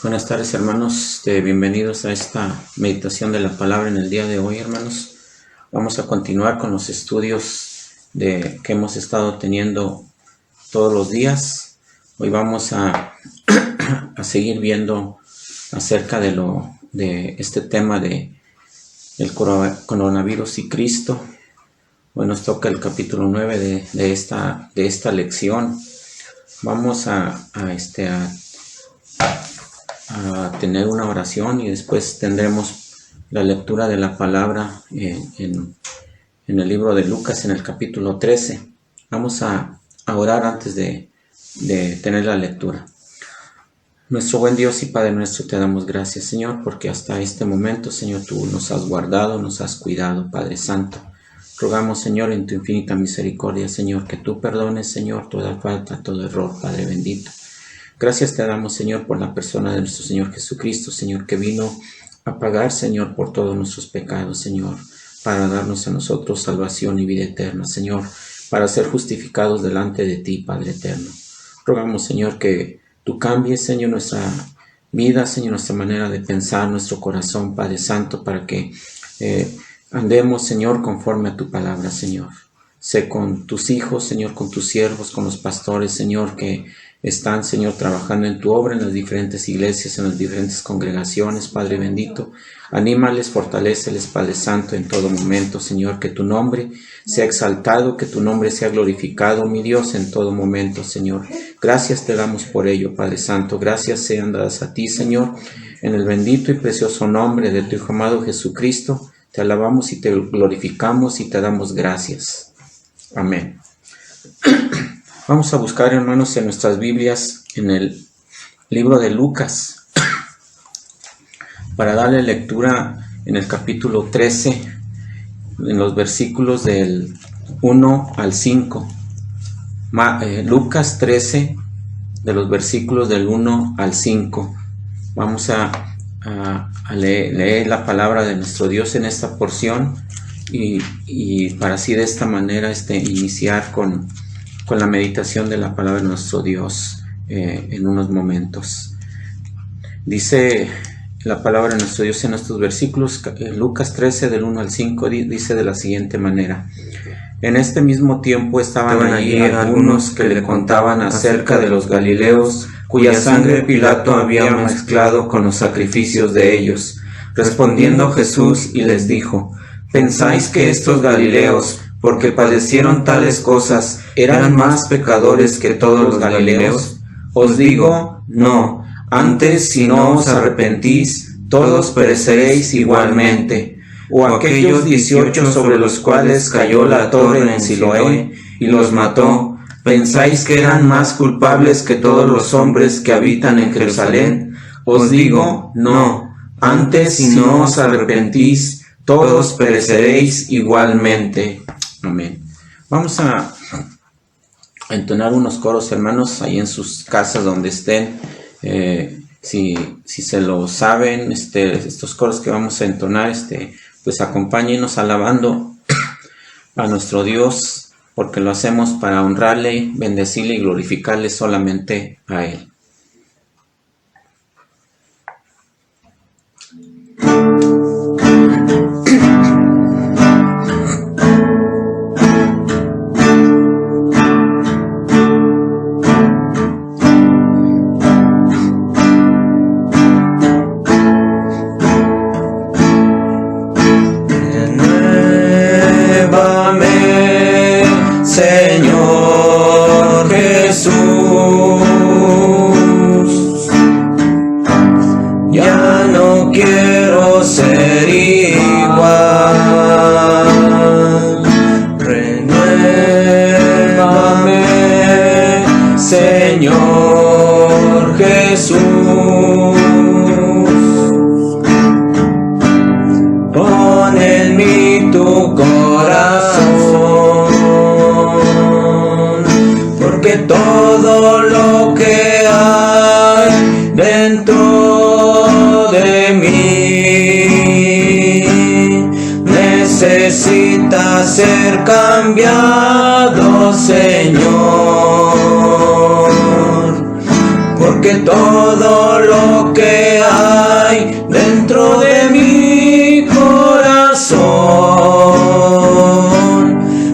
Buenas tardes, hermanos. Bienvenidos a esta meditación de la palabra en el día de hoy, hermanos. Vamos a continuar con los estudios que hemos estado teniendo todos los días. Hoy vamos a seguir viendo acerca de este tema de el coronavirus y Cristo. Hoy nos toca el capítulo 9 de esta lección. Vamos a tener una oración y después tendremos la lectura de la palabra en el libro de Lucas, en el capítulo 13. Vamos a orar antes de tener la lectura. Nuestro buen Dios y Padre nuestro, te damos gracias, Señor, porque hasta este momento, Señor, tú nos has guardado, nos has cuidado, Padre Santo. Rogamos, Señor, en tu infinita misericordia, Señor, que tú perdones, Señor, toda falta, todo error, Padre bendito. Gracias te damos, Señor, por la persona de nuestro Señor Jesucristo, Señor, que vino a pagar, Señor, por todos nuestros pecados, Señor, para darnos a nosotros salvación y vida eterna, Señor, para ser justificados delante de ti, Padre eterno. Rogamos, Señor, que tú cambies, Señor, nuestra vida, Señor, nuestra manera de pensar, nuestro corazón, Padre Santo, para que andemos, Señor, conforme a tu palabra, Señor. Sé con tus hijos, Señor, con tus siervos, con los pastores, Señor, que están, Señor, trabajando en tu obra en las diferentes iglesias, en las diferentes congregaciones, Padre bendito. Anímales, fortaléceles, Padre Santo, en todo momento, Señor, que tu nombre sea exaltado, que tu nombre sea glorificado, mi Dios, en todo momento, Señor. Gracias te damos por ello, Padre Santo. Gracias sean dadas a ti, Señor, en el bendito y precioso nombre de tu Hijo amado Jesucristo. Te alabamos y te glorificamos y te damos gracias. Amén. Vamos a buscar, hermanos, en nuestras Biblias, en el libro de Lucas, para darle lectura en el capítulo 13, en los versículos del 1 al 5. Lucas 13, de los versículos del 1 al 5. Vamos a leer la palabra de nuestro Dios en esta porción y para así de esta manera iniciar con la meditación de la palabra de nuestro Dios en unos momentos. Dice la palabra de nuestro Dios en estos versículos, Lucas 13 del 1 al 5, dice de la siguiente manera: En este mismo tiempo estaban allí algunos que le contaban acerca de los galileos, cuya sangre Pilato había mezclado con los sacrificios de ellos. Respondiendo Jesús y les dijo: ¿Pensáis que estos galileos, porque padecieron tales cosas, eran más pecadores que todos los galileos? Os digo, no. Antes, si no os arrepentís, todos pereceréis igualmente. O aquellos 18 sobre los cuales cayó la torre en Siloé y los mató, ¿pensáis que eran más culpables que todos los hombres que habitan en Jerusalén? Os digo, no. Antes, si no os arrepentís, todos pereceréis igualmente. Amén. Vamos a entonar unos coros, hermanos, ahí en sus casas donde estén. Si se lo saben, estos coros que vamos a entonar, pues acompáñenos alabando a nuestro Dios, porque lo hacemos para honrarle, bendecirle y glorificarle solamente a Él. Señor Jesús, ya no quiero ser igual. Renuévame, Señor Jesús. Pon en mí tu corazón, porque todo lo que hay dentro de mí necesita ser cambiado, Señor, porque porque todo lo que hay dentro de mi corazón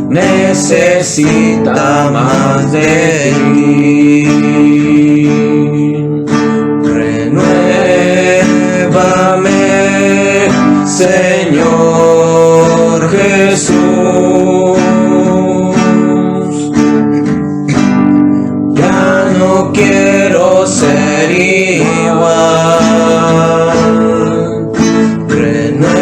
necesita más de ti. Renuévame, Señor Jesús. Ya no quiero ser igual. Renuévame,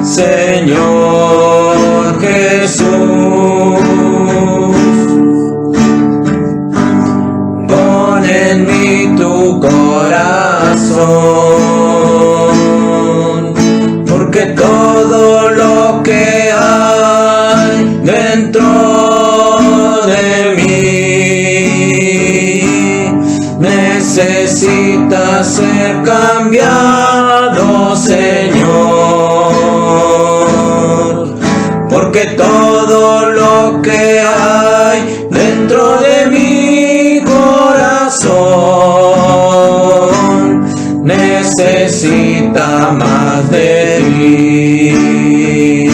Señor Jesús. Pon en mí tu corazón, porque todo lo que hay dentro de mí necesita ser cambiado, Señor, porque todo lo que hay dentro de mi corazón necesita más de ti,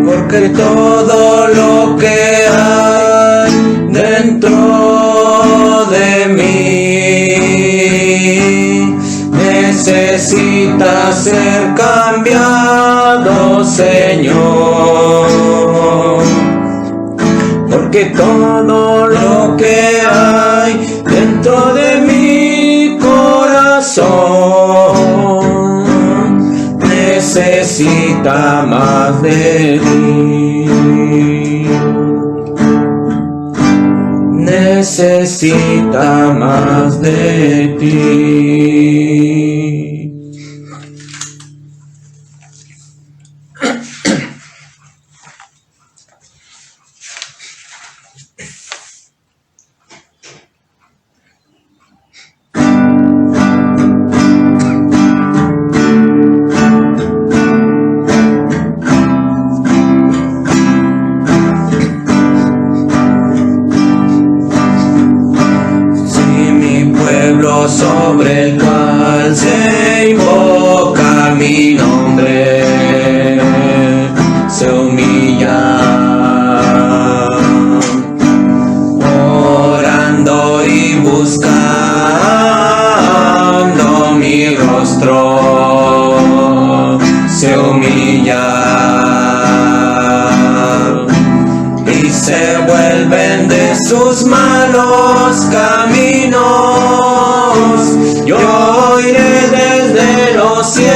porque todo lo que hay dentro de mí necesita ser cambiado, Señor, porque todo lo que hay dentro de mi corazón necesita más de ti. Necesita más de ti. Sobre el cual se invoca mi nombre, se humilla, orando y buscando mi rostro, se humilla y se vuelven de sus malos caminos. Yo iré desde los cielos,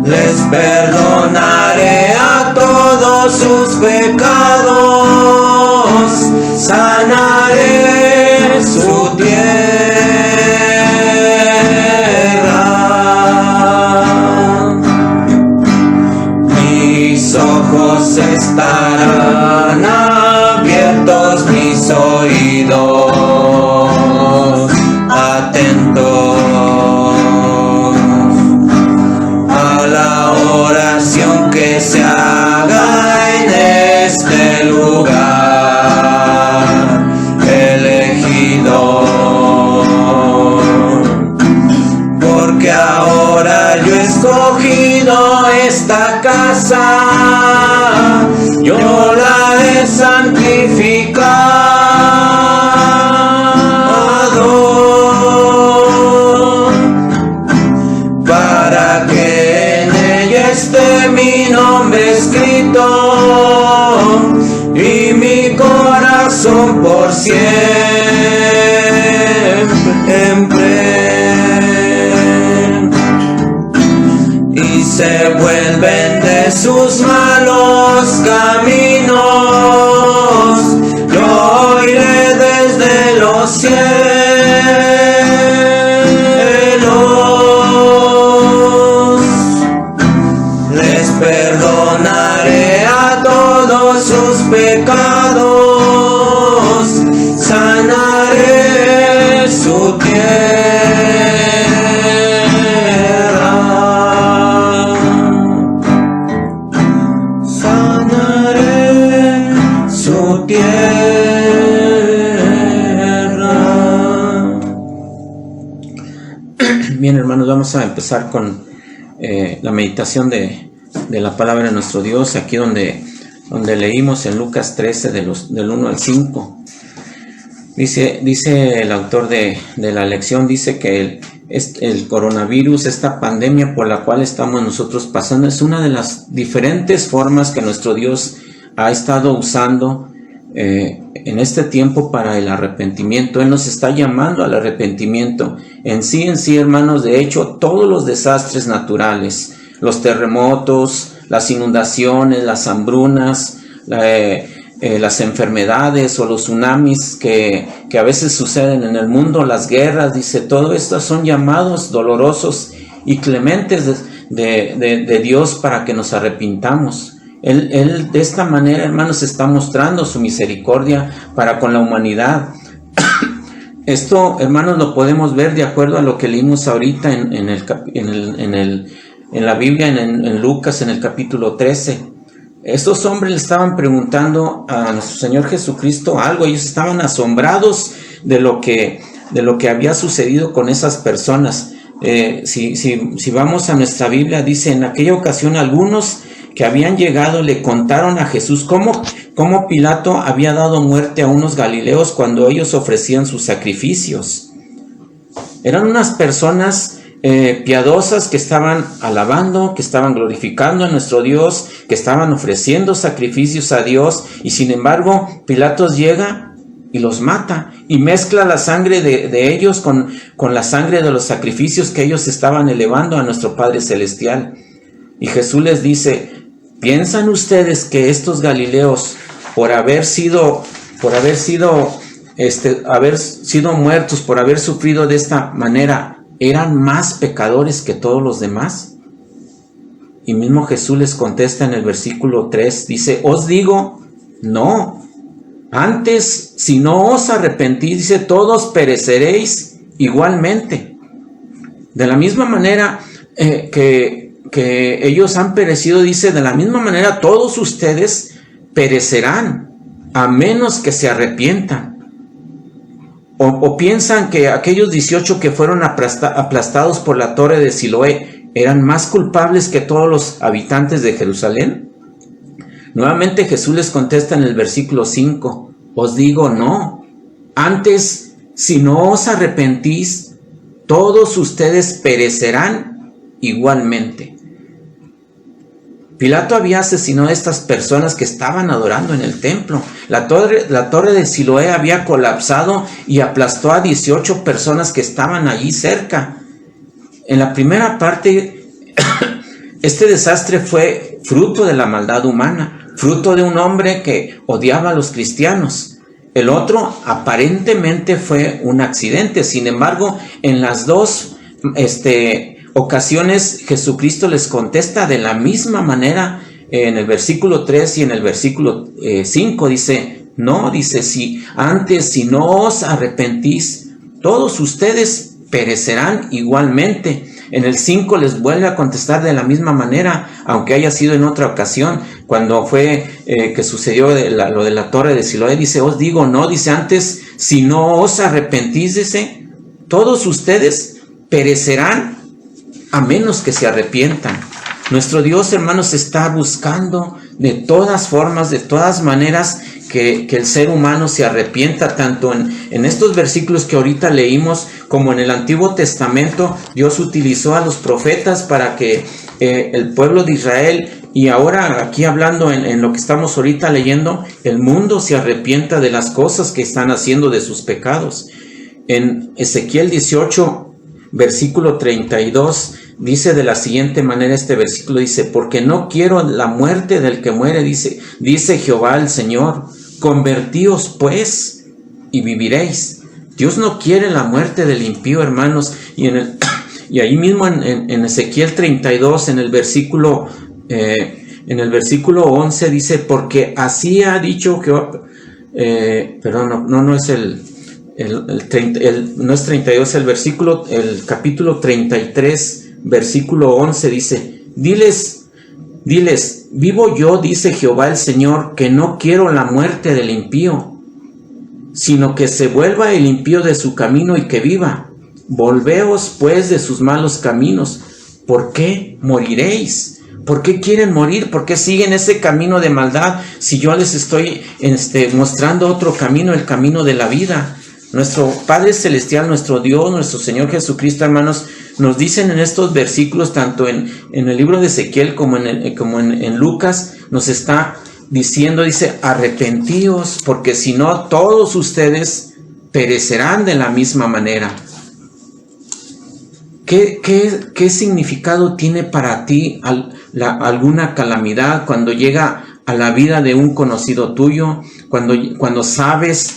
les perdonaré a todos sus pecados, sanaré su tierra. Mis ojos estarán abiertos, mis oídos atentos a la oración que se haga en este lugar elegido, porque ahora yo he escogido esta casa, yo la he santificado, para que en ella esté mi nombre escrito y mi corazón por siempre. Y se vuelven de sus malos caminos, yo iré desde los cielos, les perdonaré a todos sus pecados, sanaré su tierra. vamos a empezar con la meditación de la palabra de nuestro Dios, aquí donde leímos en Lucas 13 del 1 al 5. Dice el autor de la lección, dice que el coronavirus, esta pandemia por la cual estamos nosotros pasando, es una de las diferentes formas que nuestro Dios ha estado usando en este tiempo para el arrepentimiento. Él nos está llamando al arrepentimiento. En sí, hermanos, de hecho, todos los desastres naturales, los terremotos, las inundaciones, las hambrunas, las enfermedades o los tsunamis que a veces suceden en el mundo, las guerras, dice, todo esto son llamados dolorosos y clementes de Dios para que nos arrepintamos. Él de esta manera, hermanos, está mostrando su misericordia para con la humanidad. Esto, hermanos, lo podemos ver de acuerdo a lo que leímos ahorita en la Biblia, en Lucas, en el capítulo 13. Estos hombres le estaban preguntando a nuestro Señor Jesucristo algo. Ellos estaban asombrados de lo que había sucedido con esas personas. Si vamos a nuestra Biblia, dice, en aquella ocasión algunos que habían llegado le contaron a Jesús cómo Pilato había dado muerte a unos galileos cuando ellos ofrecían sus sacrificios. Eran unas personas piadosas que estaban alabando, que estaban glorificando a nuestro Dios, que estaban ofreciendo sacrificios a Dios, y sin embargo Pilato llega y los mata y mezcla la sangre de ellos con la sangre de los sacrificios que ellos estaban elevando a nuestro Padre Celestial. Y Jesús les dice, ¿piensan ustedes que estos galileos, por haber sido muertos, por haber sufrido de esta manera, eran más pecadores que todos los demás? Y mismo Jesús les contesta en el versículo 3, dice, os digo, no, antes, si no os arrepentís, dice, todos pereceréis igualmente. De la misma manera que ellos han perecido, dice, de la misma manera todos ustedes perecerán, a menos que se arrepientan. O piensan que aquellos 18 que fueron aplastados por la torre de Siloé eran más culpables que todos los habitantes de Jerusalén. Nuevamente Jesús les contesta en el versículo 5, os digo no, antes, si no os arrepentís, todos ustedes perecerán igualmente. Pilato había asesinado a estas personas que estaban adorando en el templo. La torre de Siloé había colapsado y aplastó a 18 personas que estaban allí cerca. En la primera parte, este desastre fue fruto de la maldad humana, fruto de un hombre que odiaba a los cristianos. El otro aparentemente fue un accidente. Sin embargo, en las dos ocasiones Jesucristo les contesta de la misma manera. En el versículo 3 y en el versículo 5 dice, no, dice, si no os arrepentís, todos ustedes perecerán igualmente. En el 5 les vuelve a contestar de la misma manera, aunque haya sido en otra ocasión, cuando fue que sucedió lo de la torre de Siloé. Dice, os digo no, dice, antes, si no os arrepentís, dice, todos ustedes perecerán a menos que se arrepientan. Nuestro Dios, hermanos, está buscando de todas formas, de todas maneras, que el ser humano se arrepienta, tanto en estos versículos que ahorita leímos, como en el Antiguo Testamento. Dios utilizó a los profetas para que el pueblo de Israel, y ahora aquí hablando en lo que estamos ahorita leyendo, el mundo se arrepienta de las cosas que están haciendo, de sus pecados. En Ezequiel 18, versículo 32, dice de la siguiente manera este versículo, dice, porque no quiero la muerte del que muere, dice Jehová el Señor, convertíos pues y viviréis. Dios no quiere la muerte del impío, hermanos, y ahí mismo en Ezequiel 32, en el versículo 11 dice, porque así ha dicho Jehová, no es no es 32, el capítulo 33, versículo 11 dice, diles, vivo yo, dice Jehová el Señor, que no quiero la muerte del impío, sino que se vuelva el impío de su camino y que viva. Volveos pues de sus malos caminos. ¿Por qué moriréis? ¿Por qué quieren morir? ¿Por qué siguen ese camino de maldad si yo les estoy mostrando otro camino, el camino de la vida? Nuestro Padre Celestial, nuestro Dios, nuestro Señor Jesucristo, hermanos, nos dicen en estos versículos, tanto en el libro de Ezequiel como en Lucas, nos está diciendo, dice, arrepentíos, porque si no, todos ustedes perecerán de la misma manera. ¿Qué significado tiene para ti alguna calamidad cuando llega a la vida de un conocido tuyo, cuando sabes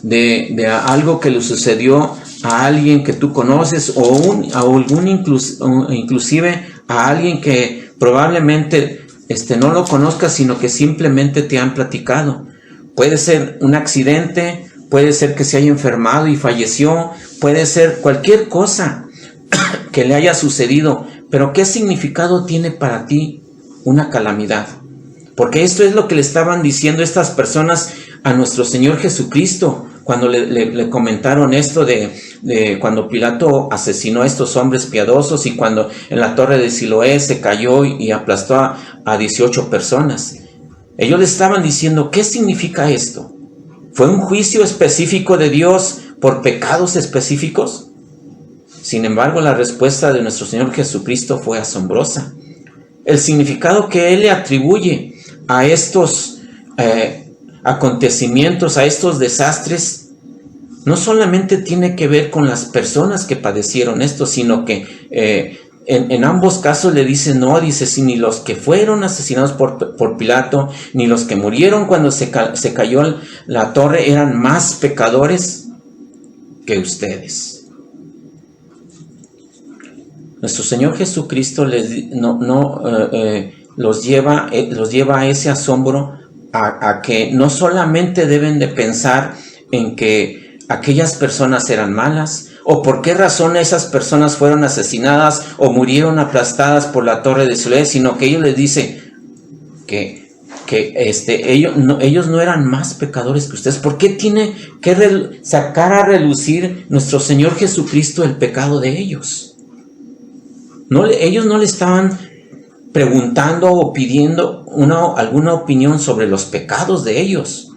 de algo que le sucedió a alguien que tú conoces inclusive a alguien que probablemente no lo conozcas, sino que simplemente te han platicado? Puede ser un accidente, puede ser que se haya enfermado y falleció, puede ser cualquier cosa que le haya sucedido, pero ¿qué significado tiene para ti una calamidad? Porque esto es lo que le estaban diciendo estas personas a nuestro Señor Jesucristo cuando le comentaron esto de cuando Pilato asesinó a estos hombres piadosos y cuando en la torre de Siloé se cayó y aplastó a 18 personas. Ellos le estaban diciendo, ¿qué significa esto? ¿Fue un juicio específico de Dios por pecados específicos? Sin embargo, la respuesta de nuestro Señor Jesucristo fue asombrosa. El significado que Él le atribuye a estos acontecimientos, a estos desastres, no solamente tiene que ver con las personas que padecieron esto, sino que en ambos casos le dice, no, dice, si ni los que fueron asesinados por Pilato, ni los que murieron cuando se cayó la torre eran más pecadores que ustedes. Nuestro Señor Jesucristo los lleva a ese asombro, a que no solamente deben de pensar en que aquellas personas eran malas, o por qué razón esas personas fueron asesinadas o murieron aplastadas por la torre de Siloé, sino que ellos les dicen que ellos no eran más pecadores que ustedes. ¿Por qué tiene que sacar a relucir nuestro Señor Jesucristo el pecado de ellos? Ellos no le estaban preguntando o pidiendo alguna opinión sobre los pecados de ellos.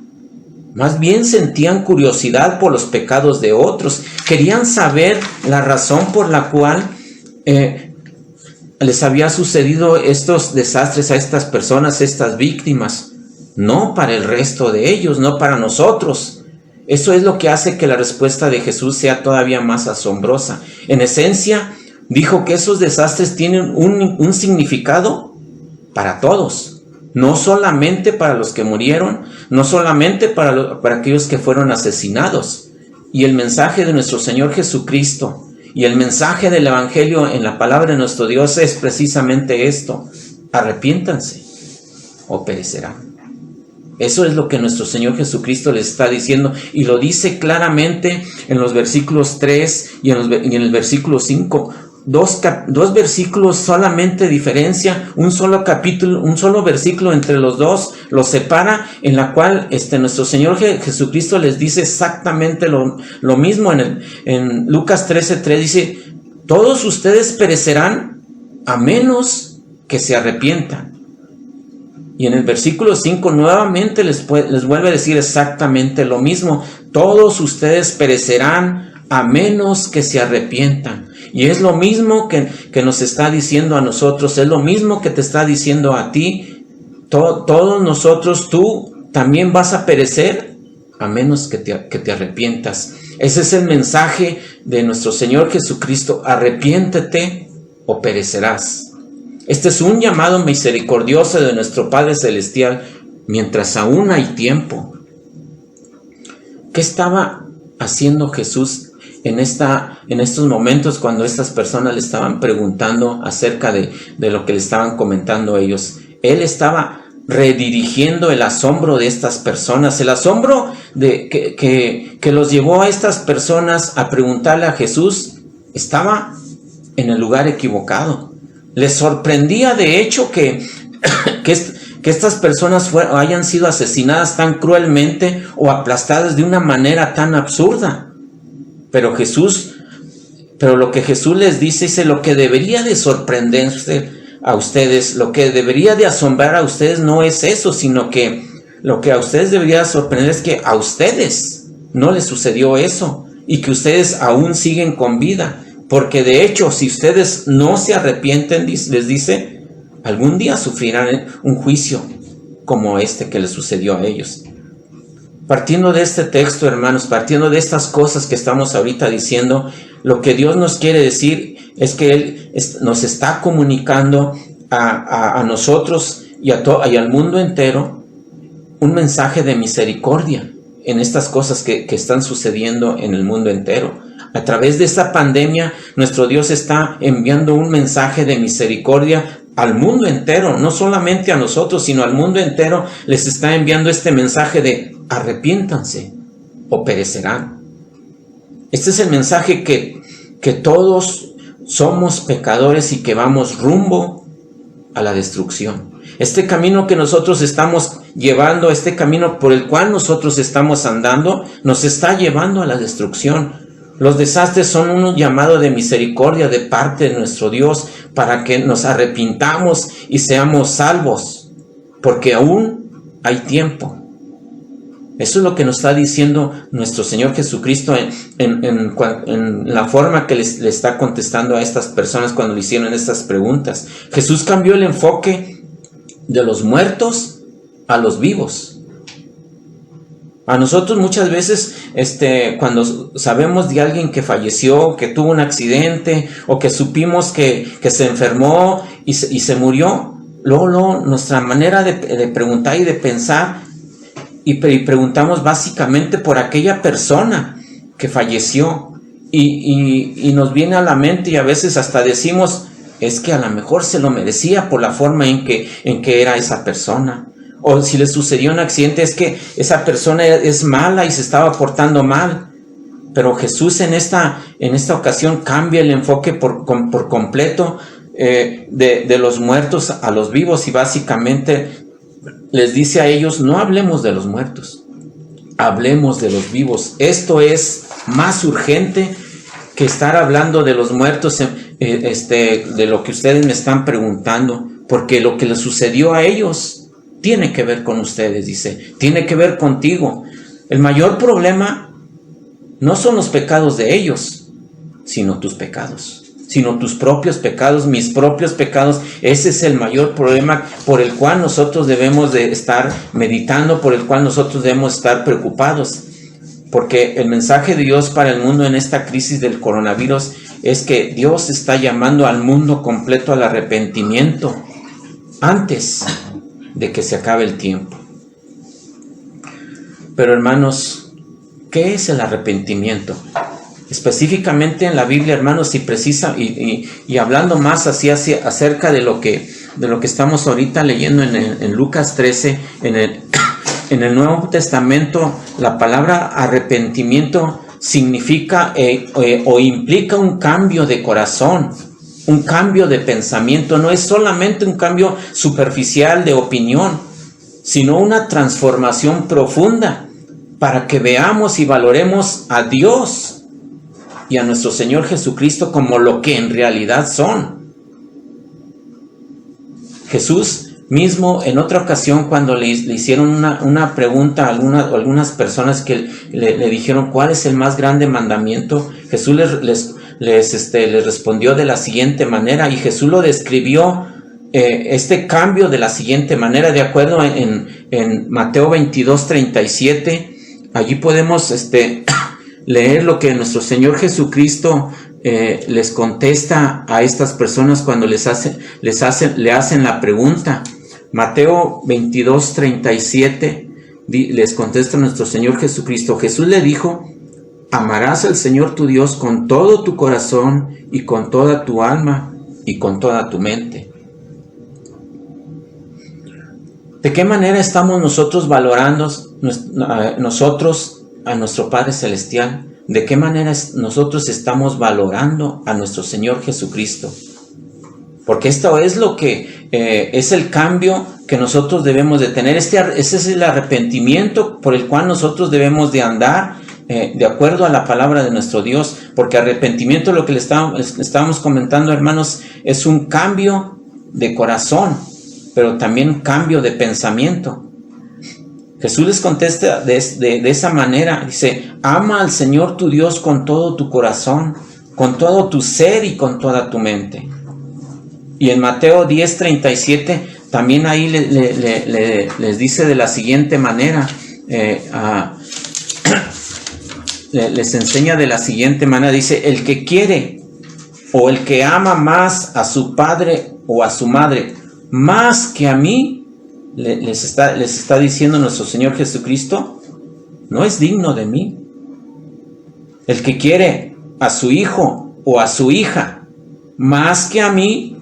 Más bien sentían curiosidad por los pecados de otros. Querían saber la razón por la cual les había sucedido estos desastres a estas personas, estas víctimas. No para el resto de ellos, no para nosotros. Eso es lo que hace que la respuesta de Jesús sea todavía más asombrosa. En esencia, dijo que esos desastres tienen un significado para todos, no solamente para los que murieron, no solamente para aquellos que fueron asesinados. Y el mensaje de nuestro Señor Jesucristo y el mensaje del Evangelio en la palabra de nuestro Dios es precisamente esto: arrepiéntanse o perecerán. Eso es lo que nuestro Señor Jesucristo les está diciendo, y lo dice claramente en los versículos 3 y en el versículo 5. Dos versículos solamente diferencia, un solo capítulo, un solo versículo entre los dos los separa, en la cual nuestro Señor Jesucristo les dice exactamente lo mismo. En Lucas 13:3 dice, todos ustedes perecerán a menos que se arrepientan. Y en el versículo 5 nuevamente les vuelve a decir exactamente lo mismo, todos ustedes perecerán a menos que se arrepientan. Y es lo mismo que nos está diciendo a nosotros, es lo mismo que te está diciendo a ti. Todos nosotros, tú también vas a perecer a menos que te arrepientas. Ese es el mensaje de nuestro Señor Jesucristo: arrepiéntete o perecerás. Este es un llamado misericordioso de nuestro Padre Celestial mientras aún hay tiempo. ¿Qué estaba haciendo Jesús en estos momentos cuando estas personas le estaban preguntando acerca de lo que le estaban comentando a ellos? Él estaba redirigiendo el asombro de estas personas, el asombro que los llevó a estas personas a preguntarle a Jesús. Estaba en el lugar equivocado. Les sorprendía de hecho que estas personas hayan sido asesinadas tan cruelmente o aplastadas de una manera tan absurda. Pero Jesús Pero lo que Jesús les dice, lo que debería de sorprenderse a ustedes, lo que debería de asombrar a ustedes no es eso, sino que lo que a ustedes debería sorprender es que a ustedes no les sucedió eso y que ustedes aún siguen con vida. Porque de hecho, si ustedes no se arrepienten, les dice, algún día sufrirán un juicio como este que les sucedió a ellos. Partiendo de este texto, hermanos, partiendo de estas cosas que estamos ahorita diciendo, lo que Dios nos quiere decir es que Él nos está comunicando a nosotros y al mundo entero un mensaje de misericordia en estas cosas que están sucediendo en el mundo entero. A través de esta pandemia, nuestro Dios está enviando un mensaje de misericordia al mundo entero, no solamente a nosotros, sino al mundo entero. Les está enviando este mensaje de arrepiéntanse o perecerán. Este es el mensaje que todos somos pecadores y que vamos rumbo a la destrucción. Este camino que nosotros estamos llevando, este camino por el cual nosotros estamos andando, nos está llevando a la destrucción. Los desastres son un llamado de misericordia de parte de nuestro Dios para que nos arrepintamos y seamos salvos, porque aún hay tiempo. Eso es lo que nos está diciendo nuestro Señor Jesucristo en la forma que le está contestando a estas personas cuando le hicieron estas preguntas. Jesús cambió el enfoque de los muertos a los vivos. A nosotros muchas veces, cuando sabemos de alguien que falleció, que tuvo un accidente, o que supimos que se enfermó y se murió, luego nuestra manera de preguntar y de pensar, y preguntamos básicamente por aquella persona que falleció, y nos viene a la mente, y a veces hasta decimos, es que a lo mejor se lo merecía por la forma en que era esa persona. O si le sucedió un accidente, es que esa persona es mala y se estaba portando mal. Pero Jesús en esta ocasión cambia el enfoque por completo de los muertos a los vivos, y básicamente les dice a ellos, no hablemos de los muertos, hablemos de los vivos. Esto es más urgente que estar hablando de los muertos, de lo que ustedes me están preguntando, porque lo que les sucedió a ellos tiene que ver con ustedes, dice, tiene que ver contigo. El mayor problema no son los pecados de ellos, sino tus pecados, sino tus propios pecados, mis propios pecados. Ese es el mayor problema por el cual nosotros debemos de estar meditando, por el cual nosotros debemos estar preocupados. Porque el mensaje de Dios para el mundo en esta crisis del coronavirus es que Dios está llamando al mundo completo al arrepentimiento antes de que se acabe el tiempo. Pero hermanos, ¿qué es el arrepentimiento? Específicamente en la Biblia, hermanos, y hablando más acerca de lo que estamos ahorita leyendo en Lucas 13, en el Nuevo Testamento, la palabra arrepentimiento significa o implica un cambio de corazón, un cambio de pensamiento. No es solamente un cambio superficial de opinión, sino una transformación profunda para que veamos y valoremos a Dios y a nuestro Señor Jesucristo como lo que en realidad son. Jesús mismo en otra ocasión, cuando le hicieron una pregunta a algunas personas que le dijeron ¿cuál es el más grande mandamiento? Jesús les respondió de la siguiente manera, y Jesús lo describió este cambio de la siguiente manera, de acuerdo en Mateo 22:37. Allí podemos leer lo que nuestro Señor Jesucristo les contesta a estas personas cuando le hacen la pregunta. Mateo 22:37 les contesta nuestro Señor Jesucristo. Jesús le dijo: amarás al Señor tu Dios con todo tu corazón y con toda tu alma y con toda tu mente. ¿De qué manera estamos nosotros valorando a nuestro Padre Celestial? ¿De qué manera nosotros estamos valorando a nuestro Señor Jesucristo? Porque esto es lo que es el cambio que nosotros debemos de tener. Ese es el arrepentimiento por el cual nosotros debemos de andar de acuerdo a la palabra de nuestro Dios, porque arrepentimiento, lo que le estábamos comentando, hermanos, es un cambio de corazón, pero también un cambio de pensamiento. Jesús les contesta de esa manera, dice: ama al Señor tu Dios con todo tu corazón, con todo tu ser y con toda tu mente. Y en Mateo 10:37 también ahí les dice de la siguiente manera, les enseña de la siguiente manera, dice: el que quiere o el que ama más a su padre o a su madre más que a mí, les está diciendo nuestro Señor Jesucristo, no es digno de mí. El que quiere a su hijo o a su hija más que a mí,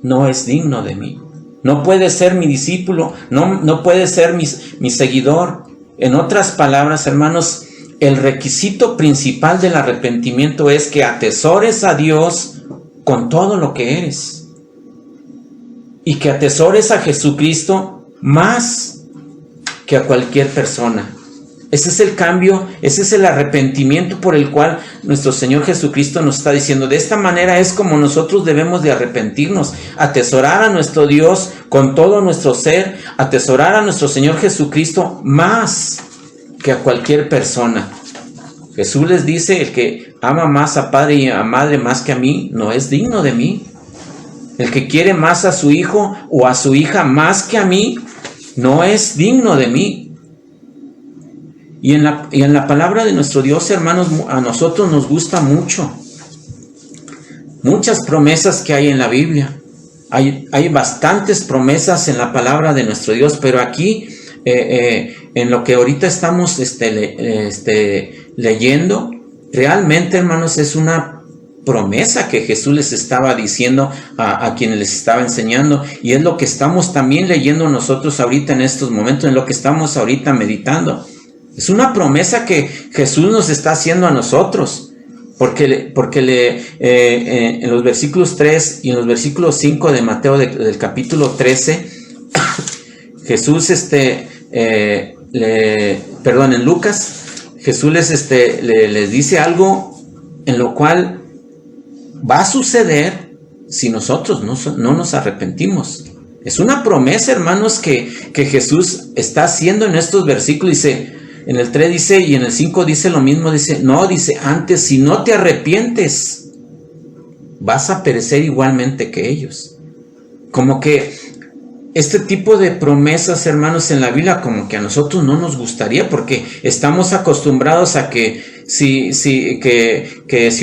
no es digno de mí. No puede ser mi discípulo, no puede ser mi seguidor. En otras palabras, hermanos, el requisito principal del arrepentimiento es que atesores a Dios con todo lo que eres. Y que atesores a Jesucristo más que a cualquier persona. Ese es el cambio, ese es el arrepentimiento por el cual nuestro Señor Jesucristo nos está diciendo. De esta manera es como nosotros debemos de arrepentirnos, atesorar a nuestro Dios con todo nuestro ser, atesorar a nuestro Señor Jesucristo más que a cualquier persona. Jesús les dice: el que ama más a padre y a madre más que a mí, no es digno de mí. El que quiere más a su hijo o a su hija más que a mí, no es digno de mí. Y en la palabra de nuestro Dios, hermanos, a nosotros nos gusta mucho. Muchas promesas que hay en la Biblia. Hay bastantes promesas en la palabra de nuestro Dios, pero aquí, en lo que ahorita estamos leyendo, realmente, hermanos, es una promesa que Jesús les estaba diciendo a quienes les estaba enseñando, y es lo que estamos también leyendo nosotros ahorita en estos momentos, en lo que estamos ahorita meditando. Es una promesa que Jesús nos está haciendo a nosotros, porque en los versículos 3 y en los versículos 5 de Mateo del capítulo 13, Jesús en Lucas, Jesús les dice algo en lo cual va a suceder si nosotros no nos arrepentimos. Es una promesa, hermanos, que Jesús está haciendo en estos versículos. Dice, en el 3 dice, y en el 5 dice lo mismo, dice antes, si no te arrepientes, vas a perecer igualmente que ellos. Como que este tipo de promesas, hermanos, en la Biblia, como que a nosotros no nos gustaría, porque estamos acostumbrados a que si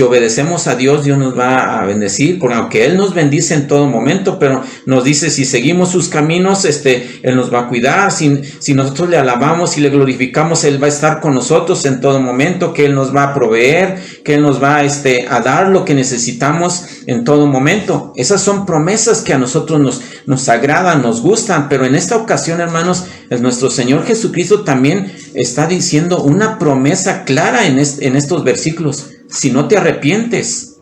obedecemos a Dios, Dios nos va a bendecir, aunque Él nos bendice en todo momento, pero nos dice, si seguimos sus caminos, Él nos va a cuidar. Si nosotros le alabamos y le glorificamos, Él va a estar con nosotros en todo momento, que Él nos va a proveer, que Él nos va a dar lo que necesitamos en todo momento. Esas son promesas que a nosotros nos agradan, nos gustan, pero en esta ocasión, hermanos, nuestro Señor Jesucristo también está diciendo una promesa clara en estos versículos. Si no te arrepientes,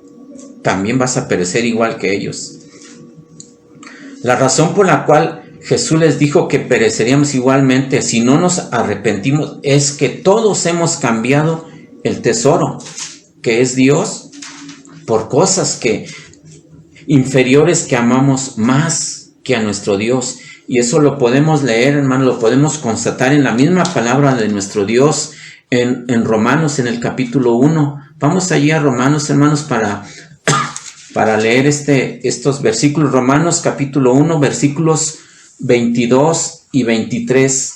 también vas a perecer igual que ellos. La razón por la cual Jesús les dijo que pereceríamos igualmente si no nos arrepentimos es que todos hemos cambiado el tesoro, que es Dios, por cosas inferiores que amamos más que a nuestro Dios. Y eso lo podemos leer, hermano, lo podemos constatar en la misma palabra de nuestro Dios en Romanos, en el capítulo 1. Vamos allí a Romanos, hermanos, para leer estos versículos. Romanos capítulo 1, versículos 22 y 23.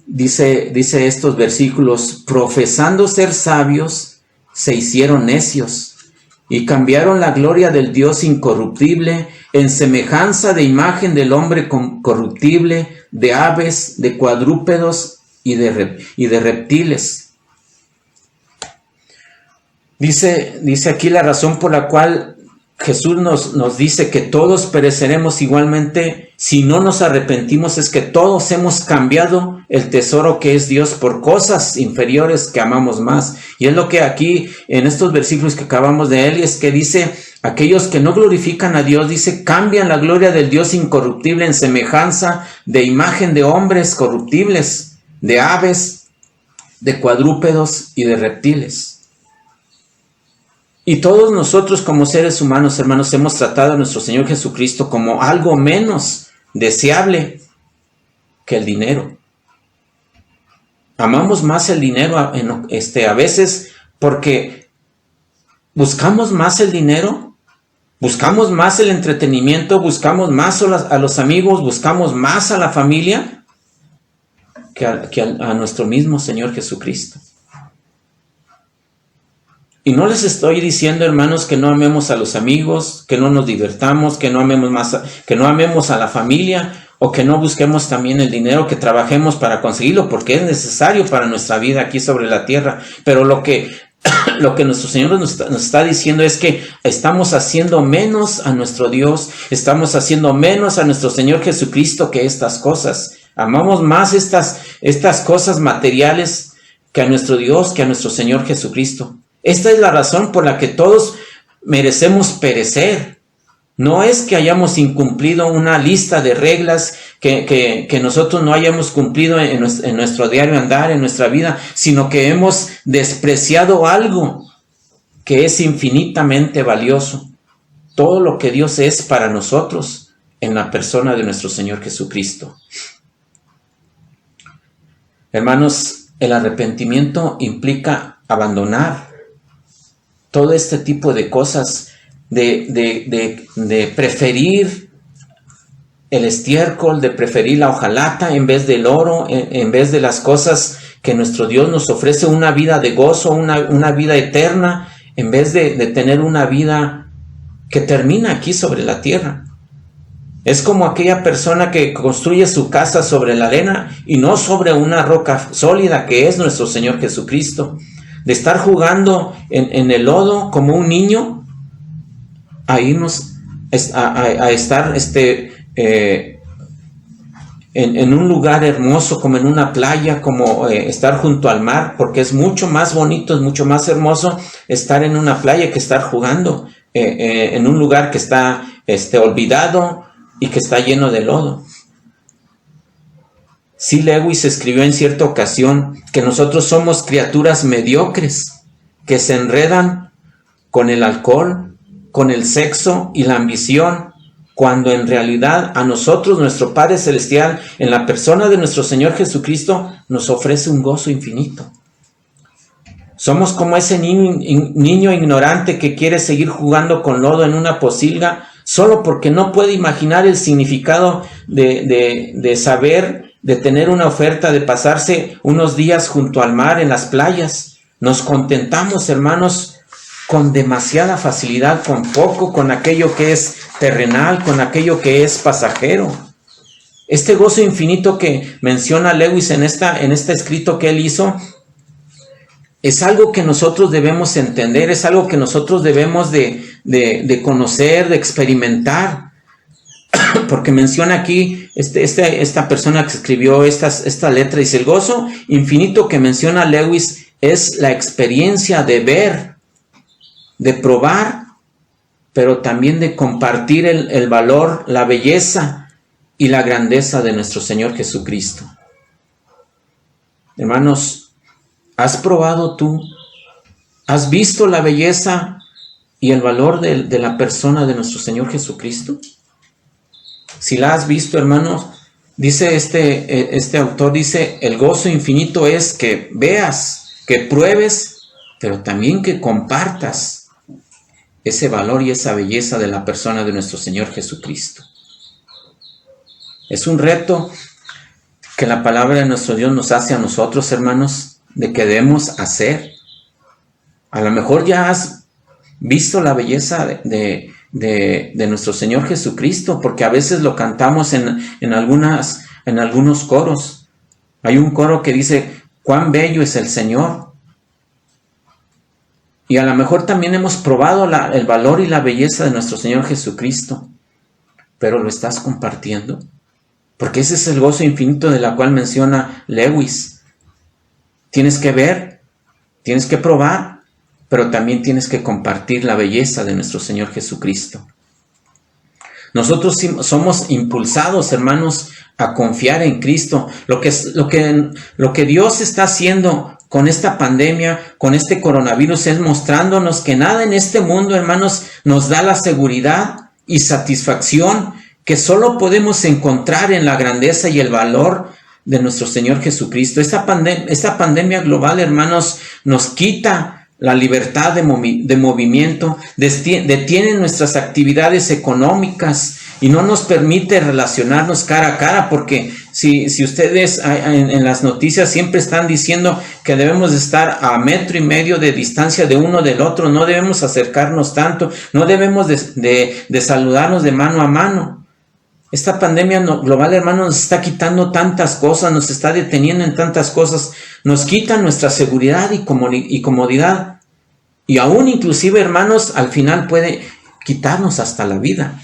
Dice estos versículos: profesando ser sabios, se hicieron necios, y cambiaron la gloria del Dios incorruptible en semejanza de imagen del hombre corruptible, de aves, de cuadrúpedos y de reptiles. Dice aquí la razón por la cual Jesús nos dice que todos pereceremos igualmente si no nos arrepentimos, es que todos hemos cambiado el tesoro que es Dios por cosas inferiores que amamos más. Y es lo que aquí en estos versículos que acabamos de leer, es que dice, aquellos que no glorifican a Dios, dice, cambian la gloria del Dios incorruptible en semejanza de imagen de hombres corruptibles, de aves, de cuadrúpedos y de reptiles. Y todos nosotros como seres humanos, hermanos, hemos tratado a nuestro Señor Jesucristo como algo menos deseable que el dinero. Amamos más el dinero a veces porque buscamos más el dinero, buscamos más el entretenimiento, buscamos más a los amigos, buscamos más a la familia que a nuestro mismo Señor Jesucristo. Y no les estoy diciendo, hermanos, que no amemos a los amigos, que no nos divertamos, que no amemos a la familia, o que no busquemos también el dinero, que trabajemos para conseguirlo, porque es necesario para nuestra vida aquí sobre la tierra. Pero lo que nuestro Señor nos está diciendo es que estamos haciendo menos a nuestro Dios, estamos haciendo menos a nuestro Señor Jesucristo que estas cosas. Amamos más estas cosas materiales que a nuestro Dios, que a nuestro Señor Jesucristo. Esta es la razón por la que todos merecemos perecer. No es que hayamos incumplido una lista de reglas que nosotros no hayamos cumplido en nuestro diario andar, en nuestra vida, sino que hemos despreciado algo que es infinitamente valioso. Todo lo que Dios es para nosotros en la persona de nuestro Señor Jesucristo. Hermanos, el arrepentimiento implica abandonar todo este tipo de cosas, de preferir el estiércol, de preferir la hojalata en vez del oro, en vez de las cosas que nuestro Dios nos ofrece, una vida de gozo, una vida eterna, en vez de tener una vida que termina aquí sobre la tierra. Es como aquella persona que construye su casa sobre la arena y no sobre una roca sólida que es nuestro Señor Jesucristo. De estar jugando en el lodo como un niño, a irnos a estar en un lugar hermoso, como en una playa, como estar junto al mar, porque es mucho más bonito, es mucho más hermoso estar en una playa que estar jugando en un lugar que está olvidado y que está lleno de lodo. C. Lewis escribió en cierta ocasión que nosotros somos criaturas mediocres que se enredan con el alcohol, con el sexo y la ambición, cuando en realidad a nosotros nuestro Padre Celestial, en la persona de nuestro Señor Jesucristo, nos ofrece un gozo infinito. Somos como ese niño ignorante que quiere seguir jugando con lodo en una pocilga solo porque no puede imaginar el significado de saber, de tener una oferta, de pasarse unos días junto al mar en las playas. Nos contentamos, hermanos, con demasiada facilidad, con poco, con aquello que es terrenal, con aquello que es pasajero. Este gozo infinito que menciona Lewis en este escrito que él hizo, es algo que nosotros debemos entender, es algo que nosotros debemos de conocer, de experimentar. Porque menciona aquí, esta persona que escribió esta letra, dice: el gozo infinito que menciona Lewis es la experiencia de ver, de probar, pero también de compartir el valor, la belleza y la grandeza de nuestro Señor Jesucristo. Hermanos, ¿has probado tú? ¿Has visto la belleza y el valor de la persona de nuestro Señor Jesucristo? Si la has visto, hermanos, dice este autor, dice: el gozo infinito es que veas, que pruebes, pero también que compartas ese valor y esa belleza de la persona de nuestro Señor Jesucristo. Es un reto que la palabra de nuestro Dios nos hace a nosotros, hermanos, de que debemos hacer. A lo mejor ya has visto la belleza de nuestro Señor Jesucristo, porque a veces lo cantamos en algunos coros. Hay un coro que dice: cuán bello es el Señor. Y a lo mejor también hemos probado el valor y la belleza de nuestro Señor Jesucristo, pero ¿lo estás compartiendo? Porque ese es el gozo infinito de la cual menciona Lewis. Tienes que ver, tienes que probar, pero también tienes que compartir la belleza de nuestro Señor Jesucristo. Nosotros somos impulsados, hermanos, a confiar en Cristo. Lo que Dios está haciendo con esta pandemia, con este coronavirus, es mostrándonos que nada en este mundo, hermanos, nos da la seguridad y satisfacción que solo podemos encontrar en la grandeza y el valor de nuestro Señor Jesucristo. Esta pandemia global, hermanos, nos quita la libertad de movimiento, detiene nuestras actividades económicas y no nos permite relacionarnos cara a cara, porque si ustedes en las noticias siempre están diciendo que debemos de estar a 1.5 metros de distancia de uno del otro, no debemos acercarnos tanto, no debemos de saludarnos de mano a mano. Esta pandemia global, hermanos, nos está quitando tantas cosas, nos está deteniendo en tantas cosas, nos quita nuestra seguridad y comodidad. Y aún inclusive, hermanos, al final puede quitarnos hasta la vida.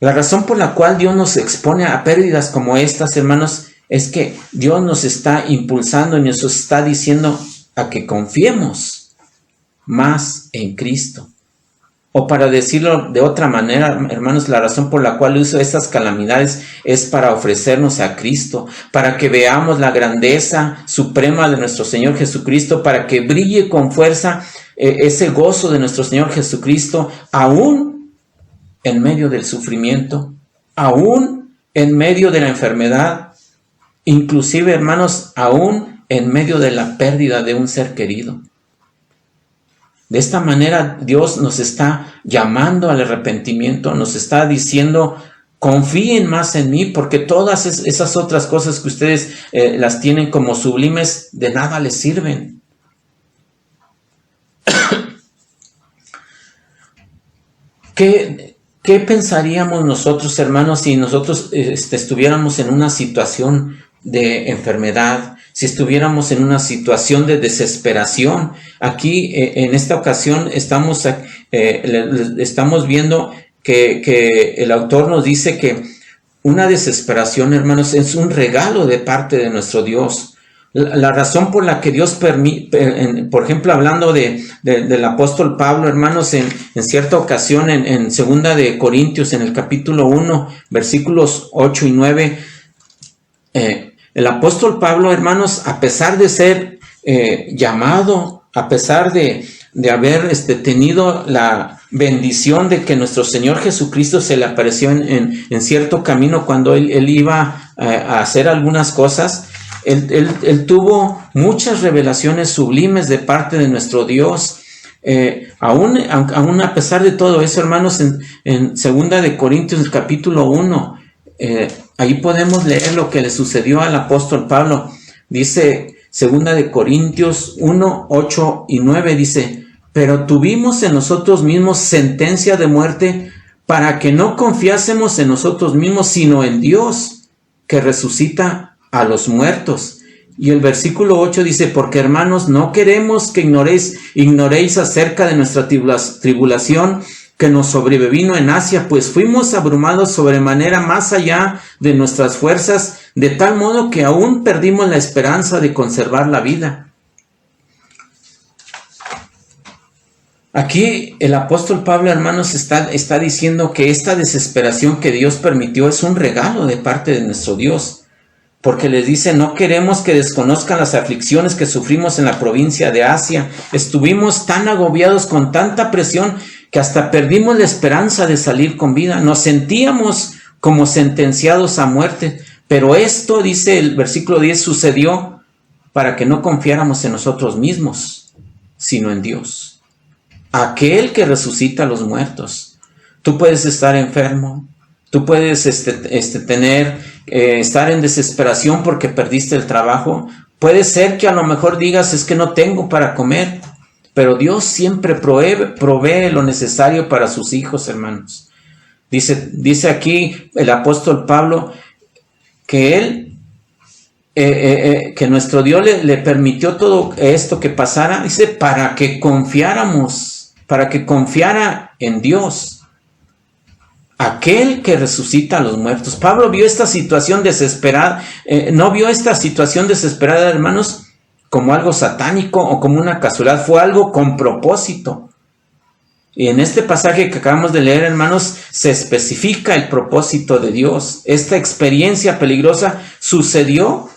La razón por la cual Dios nos expone a pérdidas como estas, hermanos, es que Dios nos está impulsando y nos está diciendo a que confiemos más en Cristo. O para decirlo de otra manera, hermanos, la razón por la cual uso estas calamidades es para ofrecernos a Cristo, para que veamos la grandeza suprema de nuestro Señor Jesucristo, para que brille con fuerza ese gozo de nuestro Señor Jesucristo, aún en medio del sufrimiento, aún en medio de la enfermedad, inclusive, hermanos, aún en medio de la pérdida de un ser querido. De esta manera Dios nos está llamando al arrepentimiento, nos está diciendo, confíen más en mí, porque todas esas otras cosas que ustedes las tienen como sublimes, de nada les sirven. ¿Qué pensaríamos nosotros, hermanos, si nosotros estuviéramos en una situación de enfermedad, si estuviéramos en una situación de desesperación? Aquí, en esta ocasión, estamos viendo que el autor nos dice que una desesperación, hermanos, es un regalo de parte de nuestro Dios. La razón por la que Dios permite, por ejemplo, hablando del apóstol Pablo, hermanos, en cierta ocasión, en 2 de Corintios, en el capítulo 1, versículos 8 y 9, el apóstol Pablo, hermanos, a pesar de ser llamado, a pesar de haber tenido la bendición de que nuestro Señor Jesucristo se le apareció en cierto camino cuando él iba a hacer algunas cosas, él tuvo muchas revelaciones sublimes de parte de nuestro Dios. Aún a pesar de todo eso, hermanos, en 2 de Corintios, el capítulo 1, ahí podemos leer lo que le sucedió al apóstol Pablo. Dice 2 de Corintios 1, 8 y 9, dice: pero tuvimos en nosotros mismos sentencia de muerte, para que no confiásemos en nosotros mismos, sino en Dios, que resucita a los muertos. Y el versículo 8 dice: porque, hermanos, no queremos que ignoréis acerca de nuestra tribulación que nos sobrevino en Asia, pues fuimos abrumados sobremanera más allá de nuestras fuerzas, de tal modo que aún perdimos la esperanza de conservar la vida. Aquí el apóstol Pablo, hermanos, está diciendo que esta desesperación que Dios permitió es un regalo de parte de nuestro Dios, porque les dice: no queremos que desconozcan las aflicciones que sufrimos en la provincia de Asia. Estuvimos tan agobiados con tanta presión que hasta perdimos la esperanza de salir con vida. Nos sentíamos como sentenciados a muerte. Pero esto, dice el versículo 10, sucedió para que no confiáramos en nosotros mismos, sino en Dios, aquel que resucita a los muertos. Tú puedes estar enfermo, tú puedes estar en desesperación porque perdiste el trabajo. Puede ser que a lo mejor digas: es que no tengo para comer. Pero Dios siempre provee lo necesario para sus hijos, hermanos. Dice aquí el apóstol Pablo que que nuestro Dios le permitió todo esto que pasara, dice, para que confiáramos, para que confiara en Dios, aquel que resucita a los muertos. Pablo vio esta situación desesperada, no vio esta situación desesperada, hermanos, como algo satánico o como una casualidad, fue algo con propósito. Y en este pasaje que acabamos de leer, hermanos, se especifica el propósito de Dios. Esta experiencia peligrosa sucedió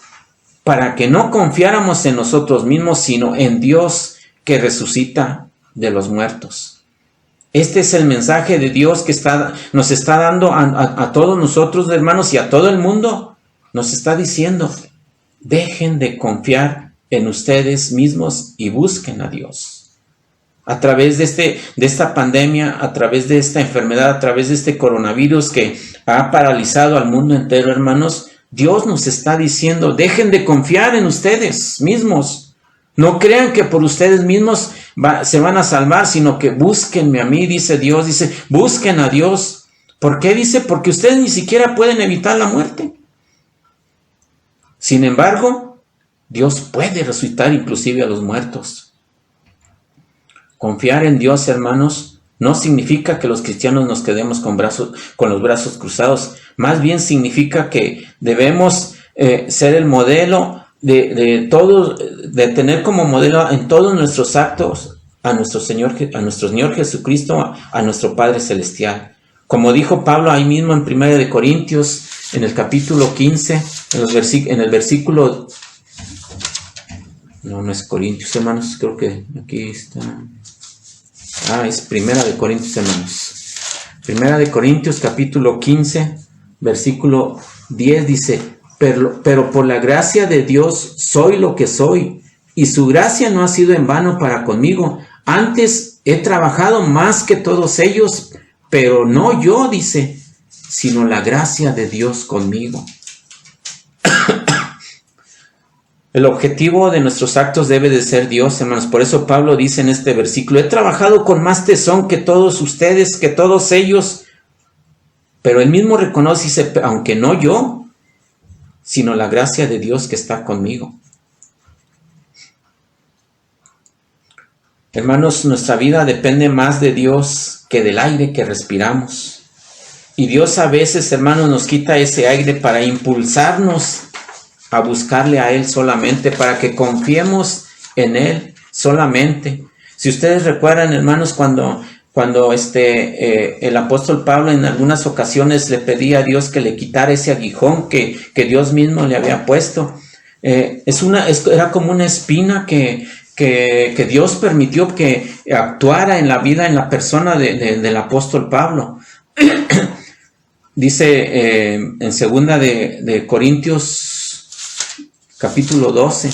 para que no confiáramos en nosotros mismos, sino en Dios que resucita de los muertos. Este es el mensaje de Dios que nos está dando a todos nosotros, hermanos, y a todo el mundo. Nos está diciendo, dejen de confiar en ustedes mismos y busquen a Dios. A través de esta pandemia, a través de esta enfermedad, a través de este coronavirus que ha paralizado al mundo entero, hermanos, Dios nos está diciendo, dejen de confiar en ustedes mismos. No crean que por ustedes mismos se van a salvar, sino que búsquenme a mí, dice Dios, dice, busquen a Dios. ¿Por qué? Dice, porque ustedes ni siquiera pueden evitar la muerte. Sin embargo, Dios puede resucitar inclusive a los muertos. Confiar en Dios, hermanos, no significa que los cristianos nos quedemos con los brazos cruzados. Más bien significa que debemos ser el modelo de tener como modelo en todos nuestros actos a nuestro Señor Jesucristo, a nuestro Padre Celestial. Como dijo Pablo ahí mismo en 1 Corintios, en el capítulo 15, en el versículo... No es Corintios, hermanos, creo que aquí está... es 1 Corintios, hermanos. 1 Corintios capítulo 15, versículo 10 dice, pero por la gracia de Dios soy lo que soy, y su gracia no ha sido en vano para conmigo. Antes he trabajado más que todos ellos, pero no yo, dice, sino la gracia de Dios conmigo. El objetivo de nuestros actos debe de ser Dios, hermanos. Por eso Pablo dice en este versículo, he trabajado con más tesón que todos ustedes, que todos ellos. Pero él mismo reconoce, dice, aunque no yo, sino la gracia de Dios que está conmigo. Hermanos, nuestra vida depende más de Dios que del aire que respiramos. Y Dios a veces, hermanos, nos quita ese aire para impulsarnos a buscarle a Él solamente, para que confiemos en Él solamente. Si ustedes recuerdan, hermanos, cuando el apóstol Pablo en algunas ocasiones le pedía a Dios que le quitara ese aguijón que Dios mismo le había puesto, era como una espina que Dios permitió que actuara en la persona del apóstol Pablo. Dice en 2 de Corintios capítulo 12,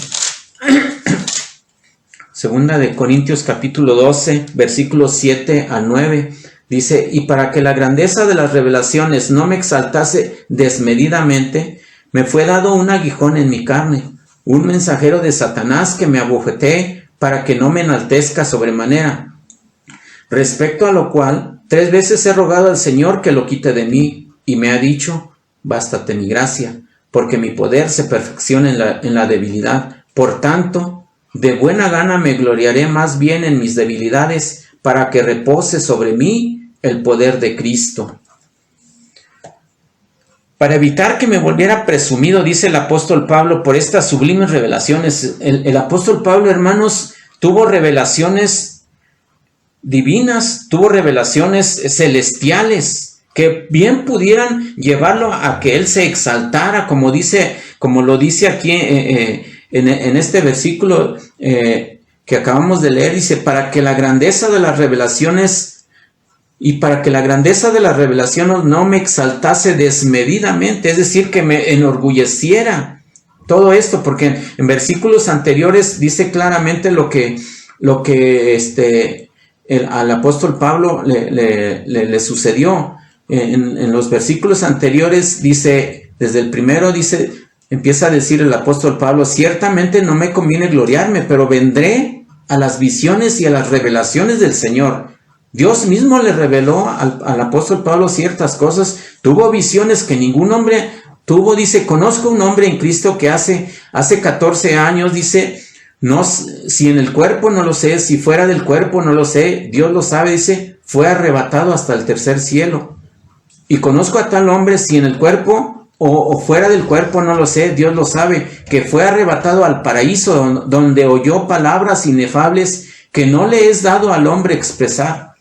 segunda de Corintios capítulo 12, versículos 7 a 9, dice, y para que la grandeza de las revelaciones no me exaltase desmedidamente, me fue dado un aguijón en mi carne, un mensajero de Satanás que me abofetee para que no me enaltezca sobremanera. Respecto a lo cual, 3 veces he rogado al Señor que lo quite de mí, y me ha dicho, bástate mi gracia, porque mi poder se perfecciona en la debilidad. Por tanto, de buena gana me gloriaré más bien en mis debilidades, para que repose sobre mí el poder de Cristo. Para evitar que me volviera presumido, dice el apóstol Pablo, por estas sublimes revelaciones. El apóstol Pablo, hermanos, tuvo revelaciones divinas, tuvo revelaciones celestiales, que bien pudieran llevarlo a que él se exaltara, como lo dice aquí en este versículo que acabamos de leer, dice, para que la grandeza de las revelaciones no me exaltase desmedidamente, es decir, que me enorgulleciera todo esto, porque en versículos anteriores dice claramente lo que al apóstol Pablo le sucedió. En los versículos anteriores dice, desde el primero empieza a decir el apóstol Pablo, ciertamente no me conviene gloriarme, pero vendré a las visiones y a las revelaciones del Señor. Dios mismo le reveló al apóstol Pablo ciertas cosas, tuvo visiones que ningún hombre tuvo, dice, conozco un hombre en Cristo que hace 14 años, dice, no, si en el cuerpo no lo sé, si fuera del cuerpo no lo sé, Dios lo sabe, dice, fue arrebatado hasta el tercer cielo. Y conozco a tal hombre, si en el cuerpo o fuera del cuerpo, no lo sé, Dios lo sabe, que fue arrebatado al paraíso, donde oyó palabras inefables que no le es dado al hombre expresar.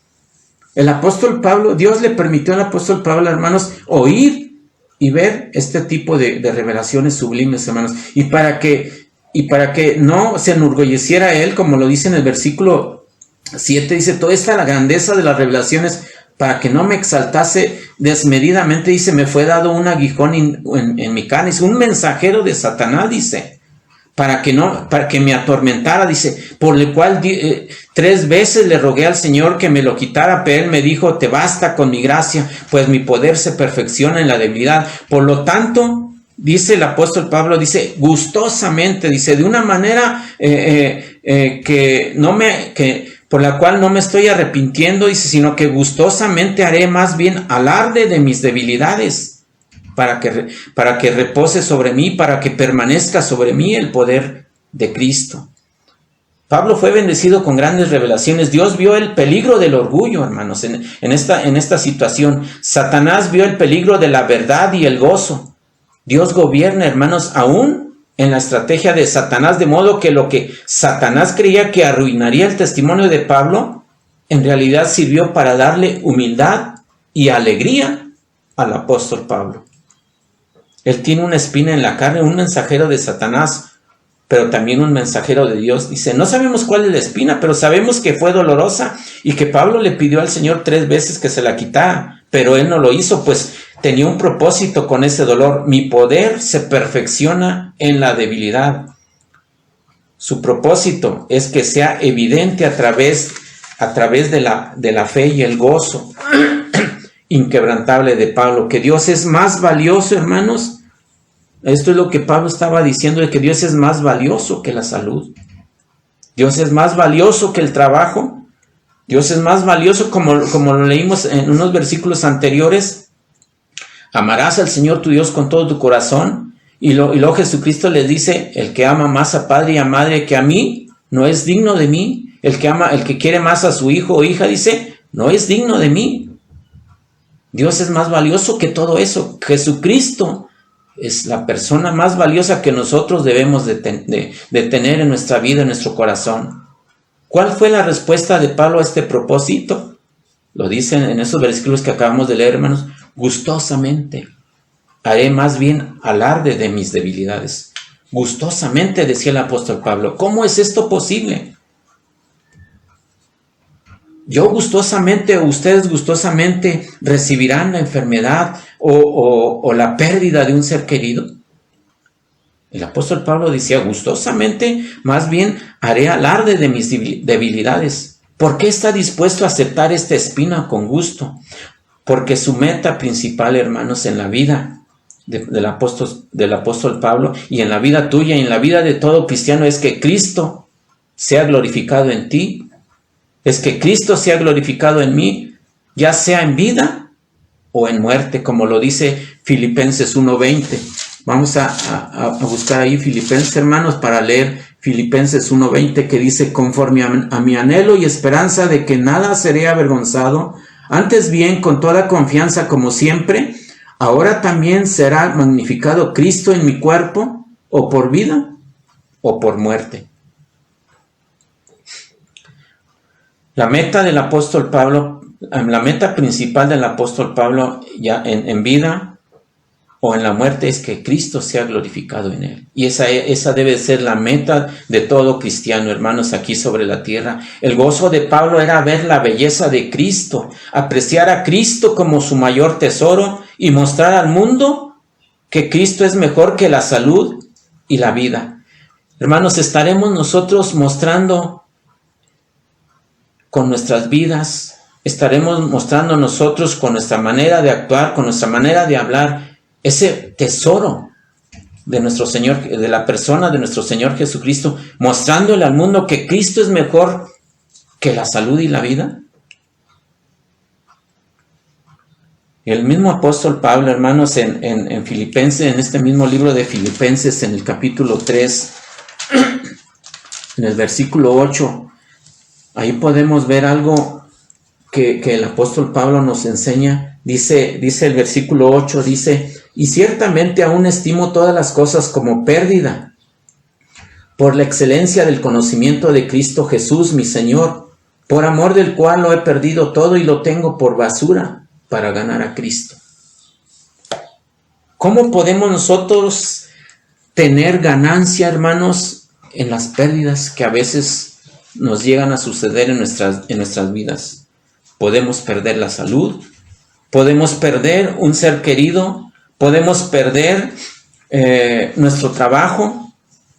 El apóstol Pablo, Dios le permitió al apóstol Pablo, hermanos, oír y ver este tipo de revelaciones sublimes, hermanos, y para que no se enorgulleciera él, como lo dice en el versículo 7, dice, toda esta la grandeza de las revelaciones, para que no me exaltase desmedidamente, dice, me fue dado un aguijón en mi carne, es un mensajero de Satanás, dice, para que me atormentara, dice, por lo cual 3 veces le rogué al Señor que me lo quitara, pero él me dijo, te basta con mi gracia, pues mi poder se perfecciona en la debilidad. Por lo tanto, dice el apóstol Pablo, dice, gustosamente, dice, de una manera por la cual no me estoy arrepintiendo, dice, sino que gustosamente haré más bien alarde de mis debilidades, para que repose sobre mí, para que permanezca sobre mí el poder de Cristo. Pablo fue bendecido con grandes revelaciones. Dios vio el peligro del orgullo, hermanos, en esta situación. Satanás vio el peligro de la verdad y el gozo. Dios gobierna, hermanos, aún en la estrategia de Satanás, de modo que lo que Satanás creía que arruinaría el testimonio de Pablo, en realidad sirvió para darle humildad y alegría al apóstol Pablo. Él tiene una espina en la carne, un mensajero de Satanás, pero también un mensajero de Dios. Dice, no sabemos cuál es la espina, pero sabemos que fue dolorosa y que Pablo le pidió al Señor 3 veces que se la quitara, pero él no lo hizo, pues tenía un propósito con ese dolor. Mi poder se perfecciona en la debilidad. Su propósito es que sea evidente a través de la fe y el gozo inquebrantable de Pablo, que Dios es más valioso, hermanos. Esto es lo que Pablo estaba diciendo, de que Dios es más valioso que la salud. Dios es más valioso que el trabajo. Dios es más valioso, como lo leímos en unos versículos anteriores. Amarás al Señor tu Dios con todo tu corazón. Y luego Jesucristo les dice, el que ama más a padre y a madre que a mí, no es digno de mí. El que quiere más a su hijo o hija, dice, no es digno de mí. Dios es más valioso que todo eso. Jesucristo es la persona más valiosa que nosotros debemos de tener en nuestra vida, en nuestro corazón. ¿Cuál fue la respuesta de Pablo a este propósito? Lo dicen en esos versículos que acabamos de leer, hermanos. Gustosamente haré más bien alarde de mis debilidades. Gustosamente, decía el apóstol Pablo. ¿Cómo es esto posible? Yo gustosamente, o ustedes gustosamente recibirán la enfermedad o la pérdida de un ser querido. El apóstol Pablo decía, gustosamente, más bien haré alarde de mis debilidades. ¿Por qué está dispuesto a aceptar esta espina con gusto? Porque su meta principal, hermanos, en la vida del apóstol Pablo, y en la vida tuya y en la vida de todo cristiano, es que Cristo sea glorificado en ti. Es que Cristo sea glorificado en mí, ya sea en vida o en muerte, como lo dice Filipenses 1:20. Vamos a buscar ahí Filipenses, hermanos, para leer Filipenses 1:20, que dice, conforme a mi anhelo y esperanza de que nada seré avergonzado, antes bien, con toda confianza como siempre, ahora también será magnificado Cristo en mi cuerpo, o por vida o por muerte. La meta del apóstol Pablo, la meta principal del apóstol Pablo ya en vida o en la muerte, es que Cristo sea glorificado en él. Y esa debe ser la meta de todo cristiano, hermanos, aquí sobre la tierra. El gozo de Pablo era ver la belleza de Cristo, apreciar a Cristo como su mayor tesoro y mostrar al mundo que Cristo es mejor que la salud y la vida. Hermanos, estaremos nosotros mostrando con nuestras vidas, estaremos mostrando nosotros con nuestra manera de actuar, con nuestra manera de hablar, ese tesoro de nuestro Señor, de la persona de nuestro Señor Jesucristo, mostrándole al mundo que Cristo es mejor que la salud y la vida. El mismo apóstol Pablo, hermanos, en Filipenses, en este mismo libro de Filipenses, en el capítulo 3, en el versículo 8, ahí podemos ver algo que el apóstol Pablo nos enseña. Dice el versículo 8, dice, y ciertamente aún estimo todas las cosas como pérdida, por la excelencia del conocimiento de Cristo Jesús, mi Señor, por amor del cual lo he perdido todo y lo tengo por basura para ganar a Cristo. ¿Cómo podemos nosotros tener ganancia, hermanos, en las pérdidas que a veces nos llegan a suceder en nuestras vidas? Podemos perder la salud, podemos perder un ser querido, podemos perder nuestro trabajo,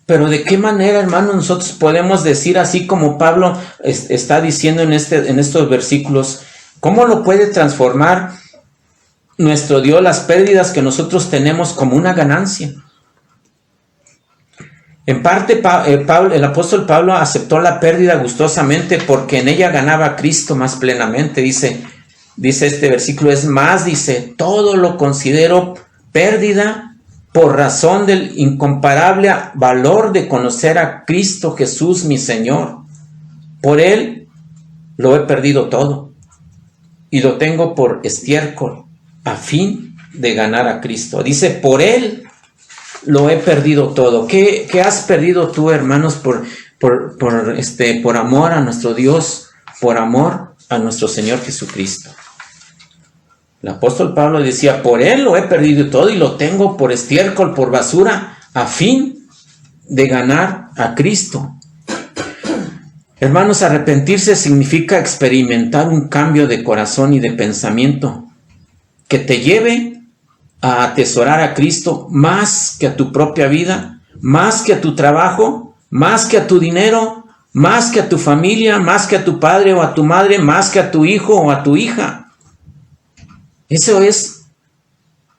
pero ¿de qué manera, hermanos, nosotros podemos decir, así como Pablo está diciendo en estos versículos, cómo lo puede transformar nuestro Dios las pérdidas que nosotros tenemos como una ganancia? En parte, el apóstol Pablo aceptó la pérdida gustosamente porque en ella ganaba a Cristo más plenamente. Dice este versículo, es más, dice, todo lo considero pérdida por razón del incomparable valor de conocer a Cristo Jesús mi Señor. Por Él lo he perdido todo y lo tengo por estiércol a fin de ganar a Cristo. Dice, por Él lo he perdido todo. ¿Qué has perdido tú, hermanos, por amor a nuestro Dios, por amor a nuestro Señor Jesucristo? El apóstol Pablo decía, por Él lo he perdido todo y lo tengo por estiércol, por basura, a fin de ganar a Cristo. Hermanos, arrepentirse significa experimentar un cambio de corazón y de pensamiento que te lleve a atesorar a Cristo más que a tu propia vida, más que a tu trabajo, más que a tu dinero, más que a tu familia, más que a tu padre o a tu madre, más que a tu hijo o a tu hija. Eso es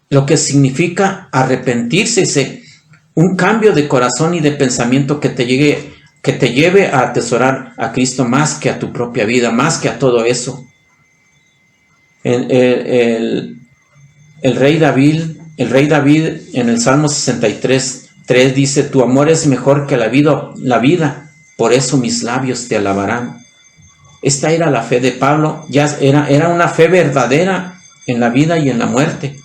lo que significa arrepentirse, un cambio de corazón y de pensamiento que te lleve a atesorar a Cristo más que a tu propia vida, más que a todo eso. El rey David en el Salmo 63:3 dice, tu amor es mejor que la vida, por eso mis labios te alabarán. Esta era la fe de Pablo, ya era una fe verdadera en la vida y en la muerte.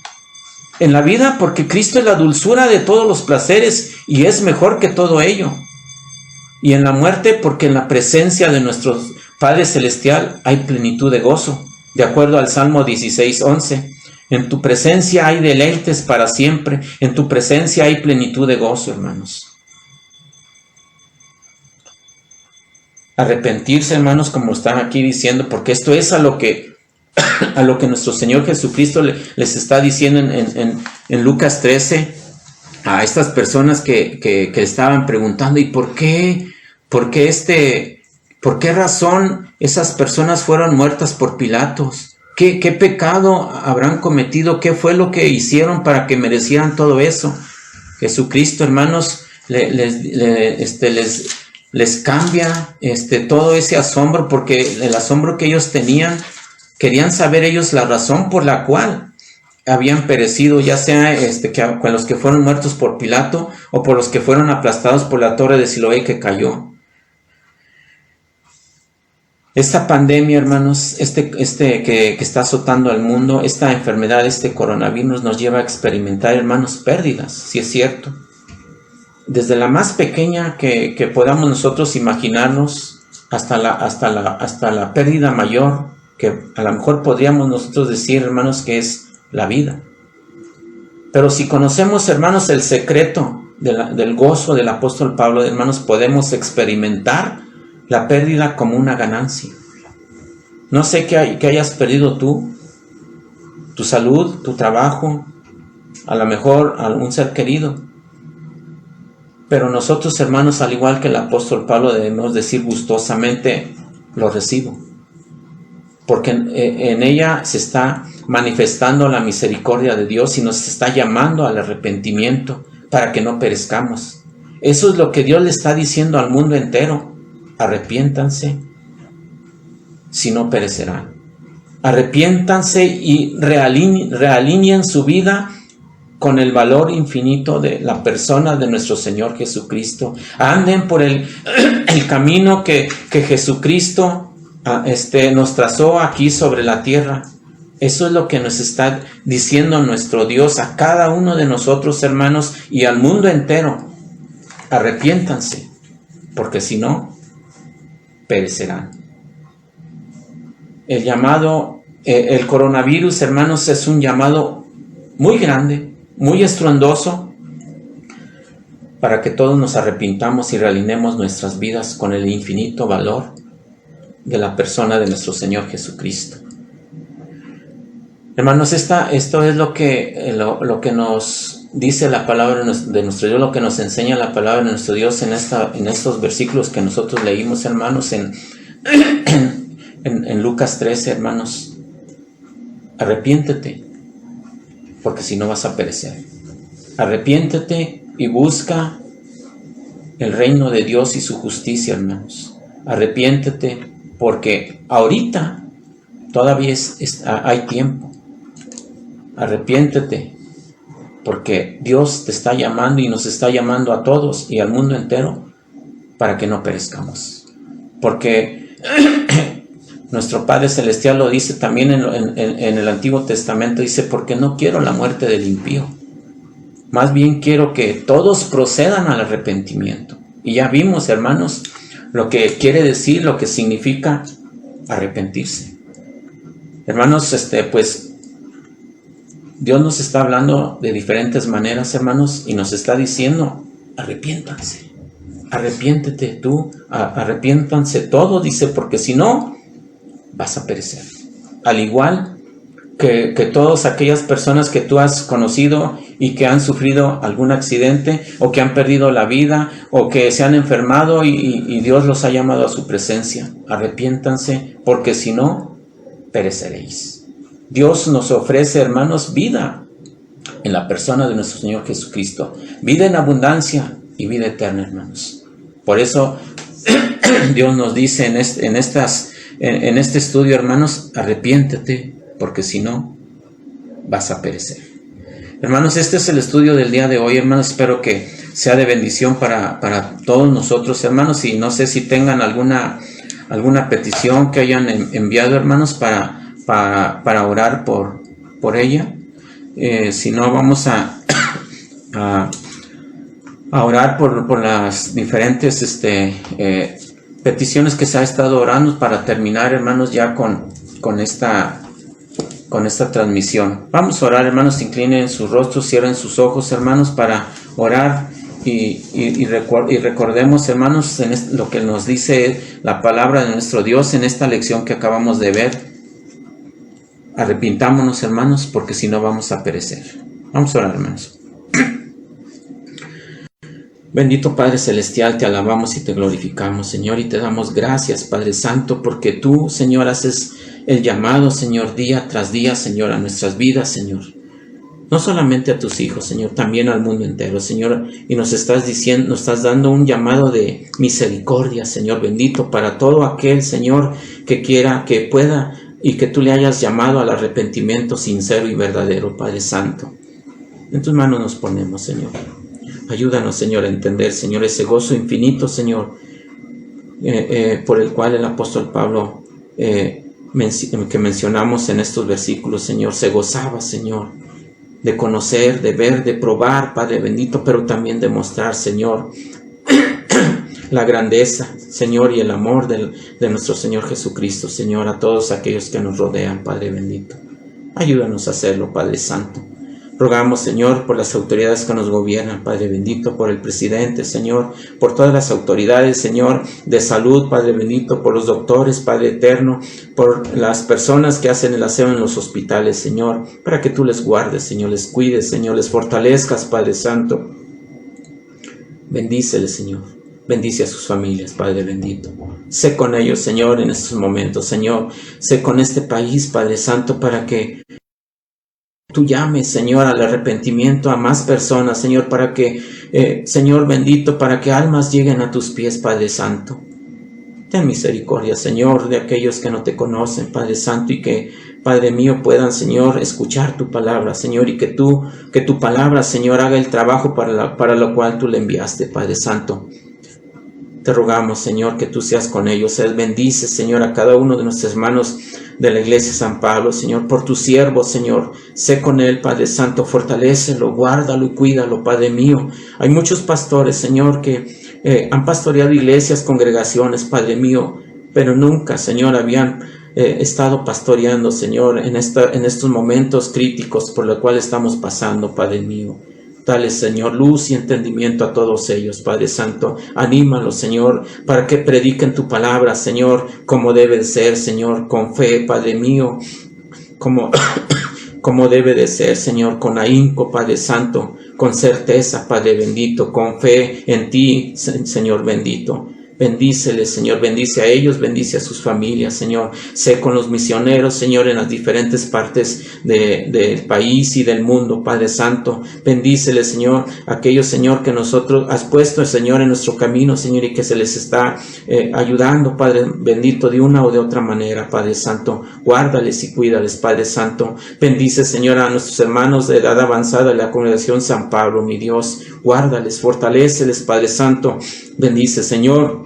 En la vida porque Cristo es la dulzura de todos los placeres y es mejor que todo ello. Y en la muerte porque en la presencia de nuestro Padre Celestial hay plenitud de gozo, de acuerdo al Salmo 16:11. En tu presencia hay deleites para siempre, en tu presencia hay plenitud de gozo, hermanos. Arrepentirse, hermanos, como están aquí diciendo, porque esto es a lo que nuestro Señor Jesucristo les está diciendo en Lucas 13 a estas personas que estaban preguntando, ¿y por qué razón esas personas fueron muertas por Pilatos? ¿Qué pecado habrán cometido? ¿Qué fue lo que hicieron para que merecieran todo eso? Jesucristo, hermanos, les cambia todo ese asombro, porque el asombro que ellos tenían, querían saber ellos la razón por la cual habían perecido, ya sea con los que fueron muertos por Pilato o por los que fueron aplastados por la torre de Siloé que cayó. Esta pandemia, hermanos, que está azotando al mundo, esta enfermedad, este coronavirus nos lleva a experimentar, hermanos, pérdidas, si es cierto. Desde la más pequeña que podamos nosotros imaginarnos hasta la pérdida mayor, que a lo mejor podríamos nosotros decir, hermanos, que es la vida. Pero si conocemos, hermanos, el secreto del gozo del apóstol Pablo, hermanos, podemos experimentar la pérdida como una ganancia. No sé qué hayas perdido tú, tu salud, tu trabajo, a lo mejor algún ser querido. Pero nosotros, hermanos, al igual que el apóstol Pablo, debemos decir gustosamente, lo recibo. Porque en ella se está manifestando la misericordia de Dios y nos está llamando al arrepentimiento para que no perezcamos. Eso es lo que Dios le está diciendo al mundo entero. Arrepiéntanse, si no perecerán. Arrepiéntanse y realineen su vida con el valor infinito de la persona de nuestro Señor Jesucristo. Anden por el camino que Jesucristo nos trazó aquí sobre la tierra. Eso es lo que nos está diciendo nuestro Dios a cada uno de nosotros, hermanos, y al mundo entero. Arrepiéntanse, porque si no, perecerán. El coronavirus, hermanos, es un llamado muy grande, muy estruendoso, para que todos nos arrepintamos y realineemos nuestras vidas con el infinito valor de la persona de nuestro Señor Jesucristo. Hermanos, esto es lo que nos dice la palabra de nuestro Dios, lo que nos enseña la palabra de nuestro Dios en estos versículos que nosotros leímos, hermanos, en Lucas 13, hermanos. Arrepiéntete, porque si no vas a perecer. Arrepiéntete y busca el reino de Dios y su justicia, hermanos. Arrepiéntete, porque ahorita todavía hay tiempo. Arrepiéntete, porque Dios te está llamando y nos está llamando a todos y al mundo entero para que no perezcamos. Porque nuestro Padre Celestial lo dice también en el Antiguo Testamento, dice, porque no quiero la muerte del impío. Más bien quiero que todos procedan al arrepentimiento. Y ya vimos, hermanos, lo que quiere decir, lo que significa arrepentirse. Hermanos, pues Dios nos está hablando de diferentes maneras, hermanos, y nos está diciendo, arrepiéntanse. Arrepiéntete tú, arrepiéntanse todos, dice, porque si no, vas a perecer. Al igual que todas aquellas personas que tú has conocido y que han sufrido algún accidente o que han perdido la vida o que se han enfermado y Dios los ha llamado a su presencia. Arrepiéntanse, porque si no, pereceréis. Dios nos ofrece, hermanos, vida en la persona de nuestro Señor Jesucristo. Vida en abundancia y vida eterna, hermanos. Por eso Dios nos dice en este estudio, hermanos, arrepiéntete, porque si no, vas a perecer. Hermanos, este es el estudio del día de hoy, hermanos. Espero que sea de bendición para todos nosotros, hermanos. Y no sé si tengan alguna petición que hayan enviado, hermanos, para orar por ella. Si no, vamos a orar por las diferentes peticiones que se ha estado orando para terminar, hermanos, ya con esta transmisión. Vamos a orar, hermanos. Inclinen sus rostros, cierren sus ojos, hermanos, para orar y recordemos, hermanos, lo que nos dice la palabra de nuestro Dios en esta lección que acabamos de ver. Arrepintámonos, hermanos, porque si no vamos a perecer. Vamos a orar, hermanos. Bendito Padre Celestial, te alabamos y te glorificamos, Señor, y te damos gracias, Padre Santo, porque tú, Señor, haces el llamado, Señor, día tras día, Señor, a nuestras vidas, Señor. No solamente a tus hijos, Señor, también al mundo entero, Señor, y nos estás dando un llamado de misericordia, Señor, bendito, para todo aquel, Señor, que quiera, que pueda, y que tú le hayas llamado al arrepentimiento sincero y verdadero, Padre Santo. En tus manos nos ponemos, Señor. Ayúdanos, Señor, a entender, Señor, ese gozo infinito, Señor, por el cual el apóstol Pablo, que mencionamos en estos versículos, Señor, se gozaba, Señor, de conocer, de ver, de probar, Padre bendito, pero también de mostrar, Señor, la grandeza, Señor, y el amor de nuestro Señor Jesucristo, Señor, a todos aquellos que nos rodean, Padre bendito. Ayúdanos a hacerlo, Padre Santo. Rogamos, Señor, por las autoridades que nos gobiernan, Padre bendito, por el presidente, Señor, por todas las autoridades, Señor, de salud, Padre bendito, por los doctores, Padre eterno, por las personas que hacen el aseo en los hospitales, Señor, para que tú les guardes, Señor, les cuides, Señor, les fortalezcas, Padre Santo. Bendíceles, Señor. Bendice a sus familias, Padre bendito. Sé con ellos, Señor, en estos momentos, Señor. Sé con este país, Padre Santo, para que tú llames, Señor, al arrepentimiento a más personas, Señor, para que, Señor bendito, para que almas lleguen a tus pies, Padre Santo. Ten misericordia, Señor, de aquellos que no te conocen, Padre Santo, y que, Padre mío, puedan, Señor, escuchar tu palabra, Señor, y que tu palabra, Señor, haga el trabajo para lo cual tú le enviaste, Padre Santo. Te rogamos, Señor, que tú seas con ellos. Bendice, Señor, a cada uno de nuestros hermanos de la iglesia San Pablo, Señor, por tu siervo, Señor. Sé con él, Padre Santo, fortalécelo, guárdalo y cuídalo, Padre mío. Hay muchos pastores, Señor, que han pastoreado iglesias, congregaciones, Padre mío, pero nunca, Señor, habían estado pastoreando, Señor, en estos momentos críticos por los cuales estamos pasando, Padre mío. Dale, Señor, luz y entendimiento a todos ellos, Padre Santo. Anímalos, Señor, para que prediquen tu palabra, Señor, como debe de ser, Señor, con fe, Padre mío, como debe de ser, Señor, con ahínco, Padre Santo, con certeza, Padre bendito, con fe en ti, Señor bendito. Bendíceles, Señor, bendice a ellos, bendice a sus familias, Señor. Sé con los misioneros, Señor, en las diferentes partes del país y del mundo, Padre Santo. Bendíceles, Señor, aquellos, Señor, que nosotros has puesto, Señor, en nuestro camino, Señor, y que se les está ayudando, Padre bendito, de una o de otra manera, Padre Santo. Guárdales y cuídales, Padre Santo. Bendice, Señor, a nuestros hermanos de edad avanzada de la Congregación San Pablo, mi Dios. Guárdales, fortaléceles, Padre Santo. Bendice, Señor,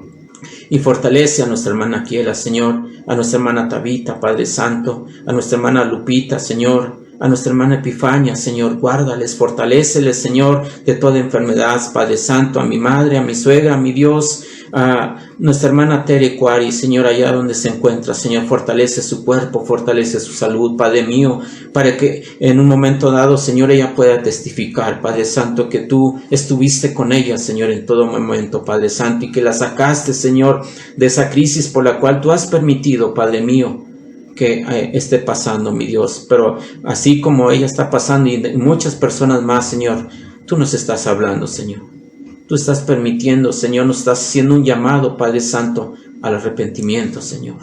y fortalece a nuestra hermana Kiela, Señor, a nuestra hermana Tabita, Padre Santo, a nuestra hermana Lupita, Señor, a nuestra hermana Epifania, Señor. Guárdales, fortaléceles, Señor, de toda enfermedad, Padre Santo, a mi madre, a mi suegra, a mi Dios, a nuestra hermana Tere Cuari, Señor, allá donde se encuentra, Señor, fortalece su cuerpo, fortalece su salud, Padre mío, para que en un momento dado, Señor, ella pueda testificar, Padre Santo, que tú estuviste con ella, Señor, en todo momento, Padre Santo, y que la sacaste, Señor, de esa crisis por la cual tú has permitido, Padre mío, que esté pasando, mi Dios. Pero así como ella está pasando y muchas personas más, Señor, tú nos estás hablando, Señor. Tú estás permitiendo, Señor, nos estás haciendo un llamado, Padre Santo, al arrepentimiento, Señor.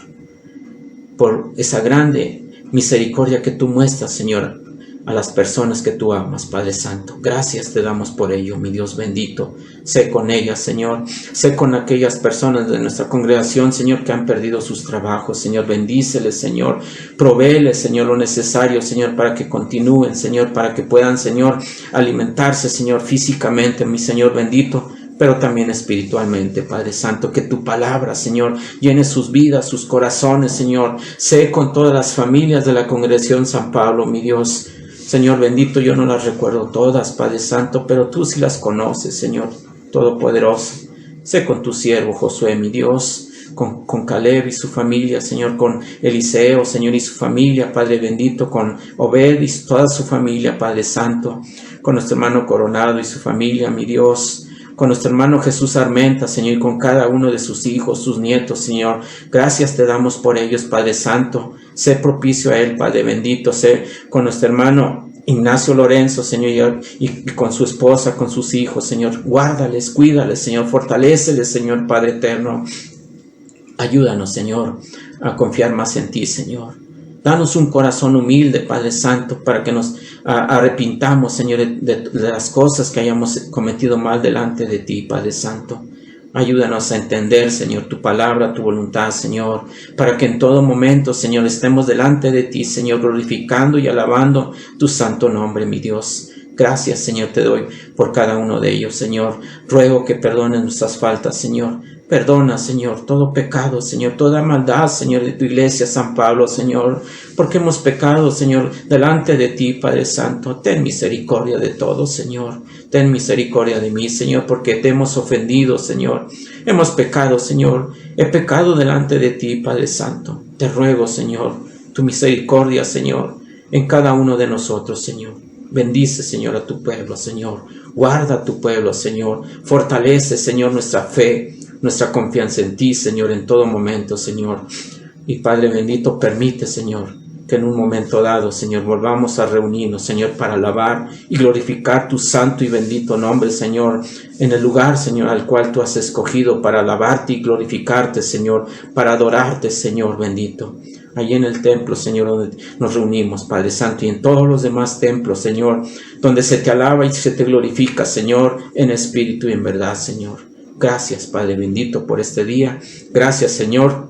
Por esa grande misericordia que tú muestras, Señor, a las personas que tú amas, Padre Santo. Gracias te damos por ello, mi Dios bendito. Sé con ellas, Señor. Sé con aquellas personas de nuestra congregación, Señor, que han perdido sus trabajos, Señor. Bendíceles, Señor. Provéeles, Señor, lo necesario, Señor, para que continúen, Señor, para que puedan, Señor, alimentarse, Señor, físicamente, mi Señor bendito, pero también espiritualmente, Padre Santo. Que tu palabra, Señor, llene sus vidas, sus corazones, Señor. Sé con todas las familias de la Congregación San Pablo, mi Dios. Señor bendito, yo no las recuerdo todas, Padre Santo, pero tú sí las conoces, Señor Todopoderoso. Sé con tu siervo Josué, mi Dios, con Caleb y su familia, Señor, con Eliseo, Señor, y su familia, Padre bendito, con Obed y toda su familia, Padre Santo, con nuestro hermano Coronado y su familia, mi Dios, con nuestro hermano Jesús Armenta, Señor, y con cada uno de sus hijos, sus nietos, Señor. Gracias te damos por ellos, Padre Santo. Sé propicio a él, Padre bendito. Sé con nuestro hermano Ignacio Lorenzo, Señor, y con su esposa, con sus hijos, Señor. Guárdales, cuídales, Señor. Fortaléceles, Señor, Padre eterno. Ayúdanos, Señor, a confiar más en ti, Señor. Danos un corazón humilde, Padre Santo, para que nos arrepintamos, Señor, de las cosas que hayamos cometido mal delante de ti, Padre Santo. Ayúdanos a entender, Señor, tu palabra, tu voluntad, Señor, para que en todo momento, Señor, estemos delante de ti, Señor, glorificando y alabando tu santo nombre, mi Dios. Gracias, Señor, te doy por cada uno de ellos, Señor. Ruego que perdones nuestras faltas, Señor. Perdona, Señor, todo pecado, Señor, toda maldad, Señor, de tu iglesia, San Pablo, Señor, porque hemos pecado, Señor, delante de ti, Padre Santo. Ten misericordia de todos, Señor. Ten misericordia de mí, Señor, porque te hemos ofendido, Señor. Hemos pecado, Señor. He pecado delante de ti, Padre Santo. Te ruego, Señor, tu misericordia, Señor, en cada uno de nosotros, Señor. Bendice, Señor, a tu pueblo, Señor. Guarda a tu pueblo, Señor. Fortalece, Señor, nuestra fe, nuestra confianza en ti, Señor, en todo momento, Señor. Y Padre bendito, permite, Señor, que en un momento dado, Señor, volvamos a reunirnos, Señor, para alabar y glorificar tu santo y bendito nombre, Señor, en el lugar, Señor, al cual tú has escogido para alabarte y glorificarte, Señor, para adorarte, Señor bendito. Allí en el templo, Señor, donde nos reunimos, Padre Santo, y en todos los demás templos, Señor, donde se te alaba y se te glorifica, Señor, en espíritu y en verdad, Señor. Gracias, Padre bendito, por este día. Gracias, Señor,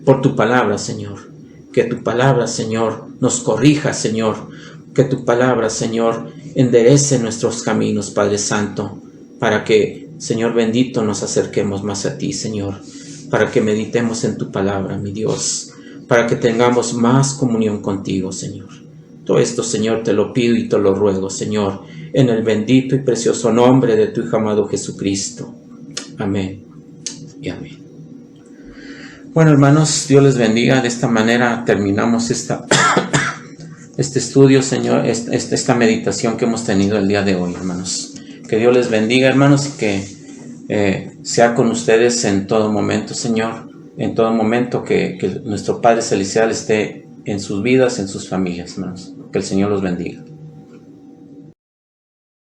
por tu palabra, Señor. Que tu palabra, Señor, nos corrija, Señor. Que tu palabra, Señor, enderece nuestros caminos, Padre Santo, para que, Señor bendito, nos acerquemos más a ti, Señor. Para que meditemos en tu palabra, mi Dios. Para que tengamos más comunión contigo, Señor. Todo esto, Señor, te lo pido y te lo ruego, Señor, en el bendito y precioso nombre de tu Hijo amado Jesucristo. Amén y amén. Bueno, hermanos, Dios les bendiga. De esta manera terminamos este estudio, Señor, esta meditación que hemos tenido el día de hoy, hermanos. Que Dios les bendiga, hermanos, y que sea con ustedes en todo momento, Señor. En todo momento que nuestro Padre Celestial esté en sus vidas, en sus familias, hermanos. Que el Señor los bendiga.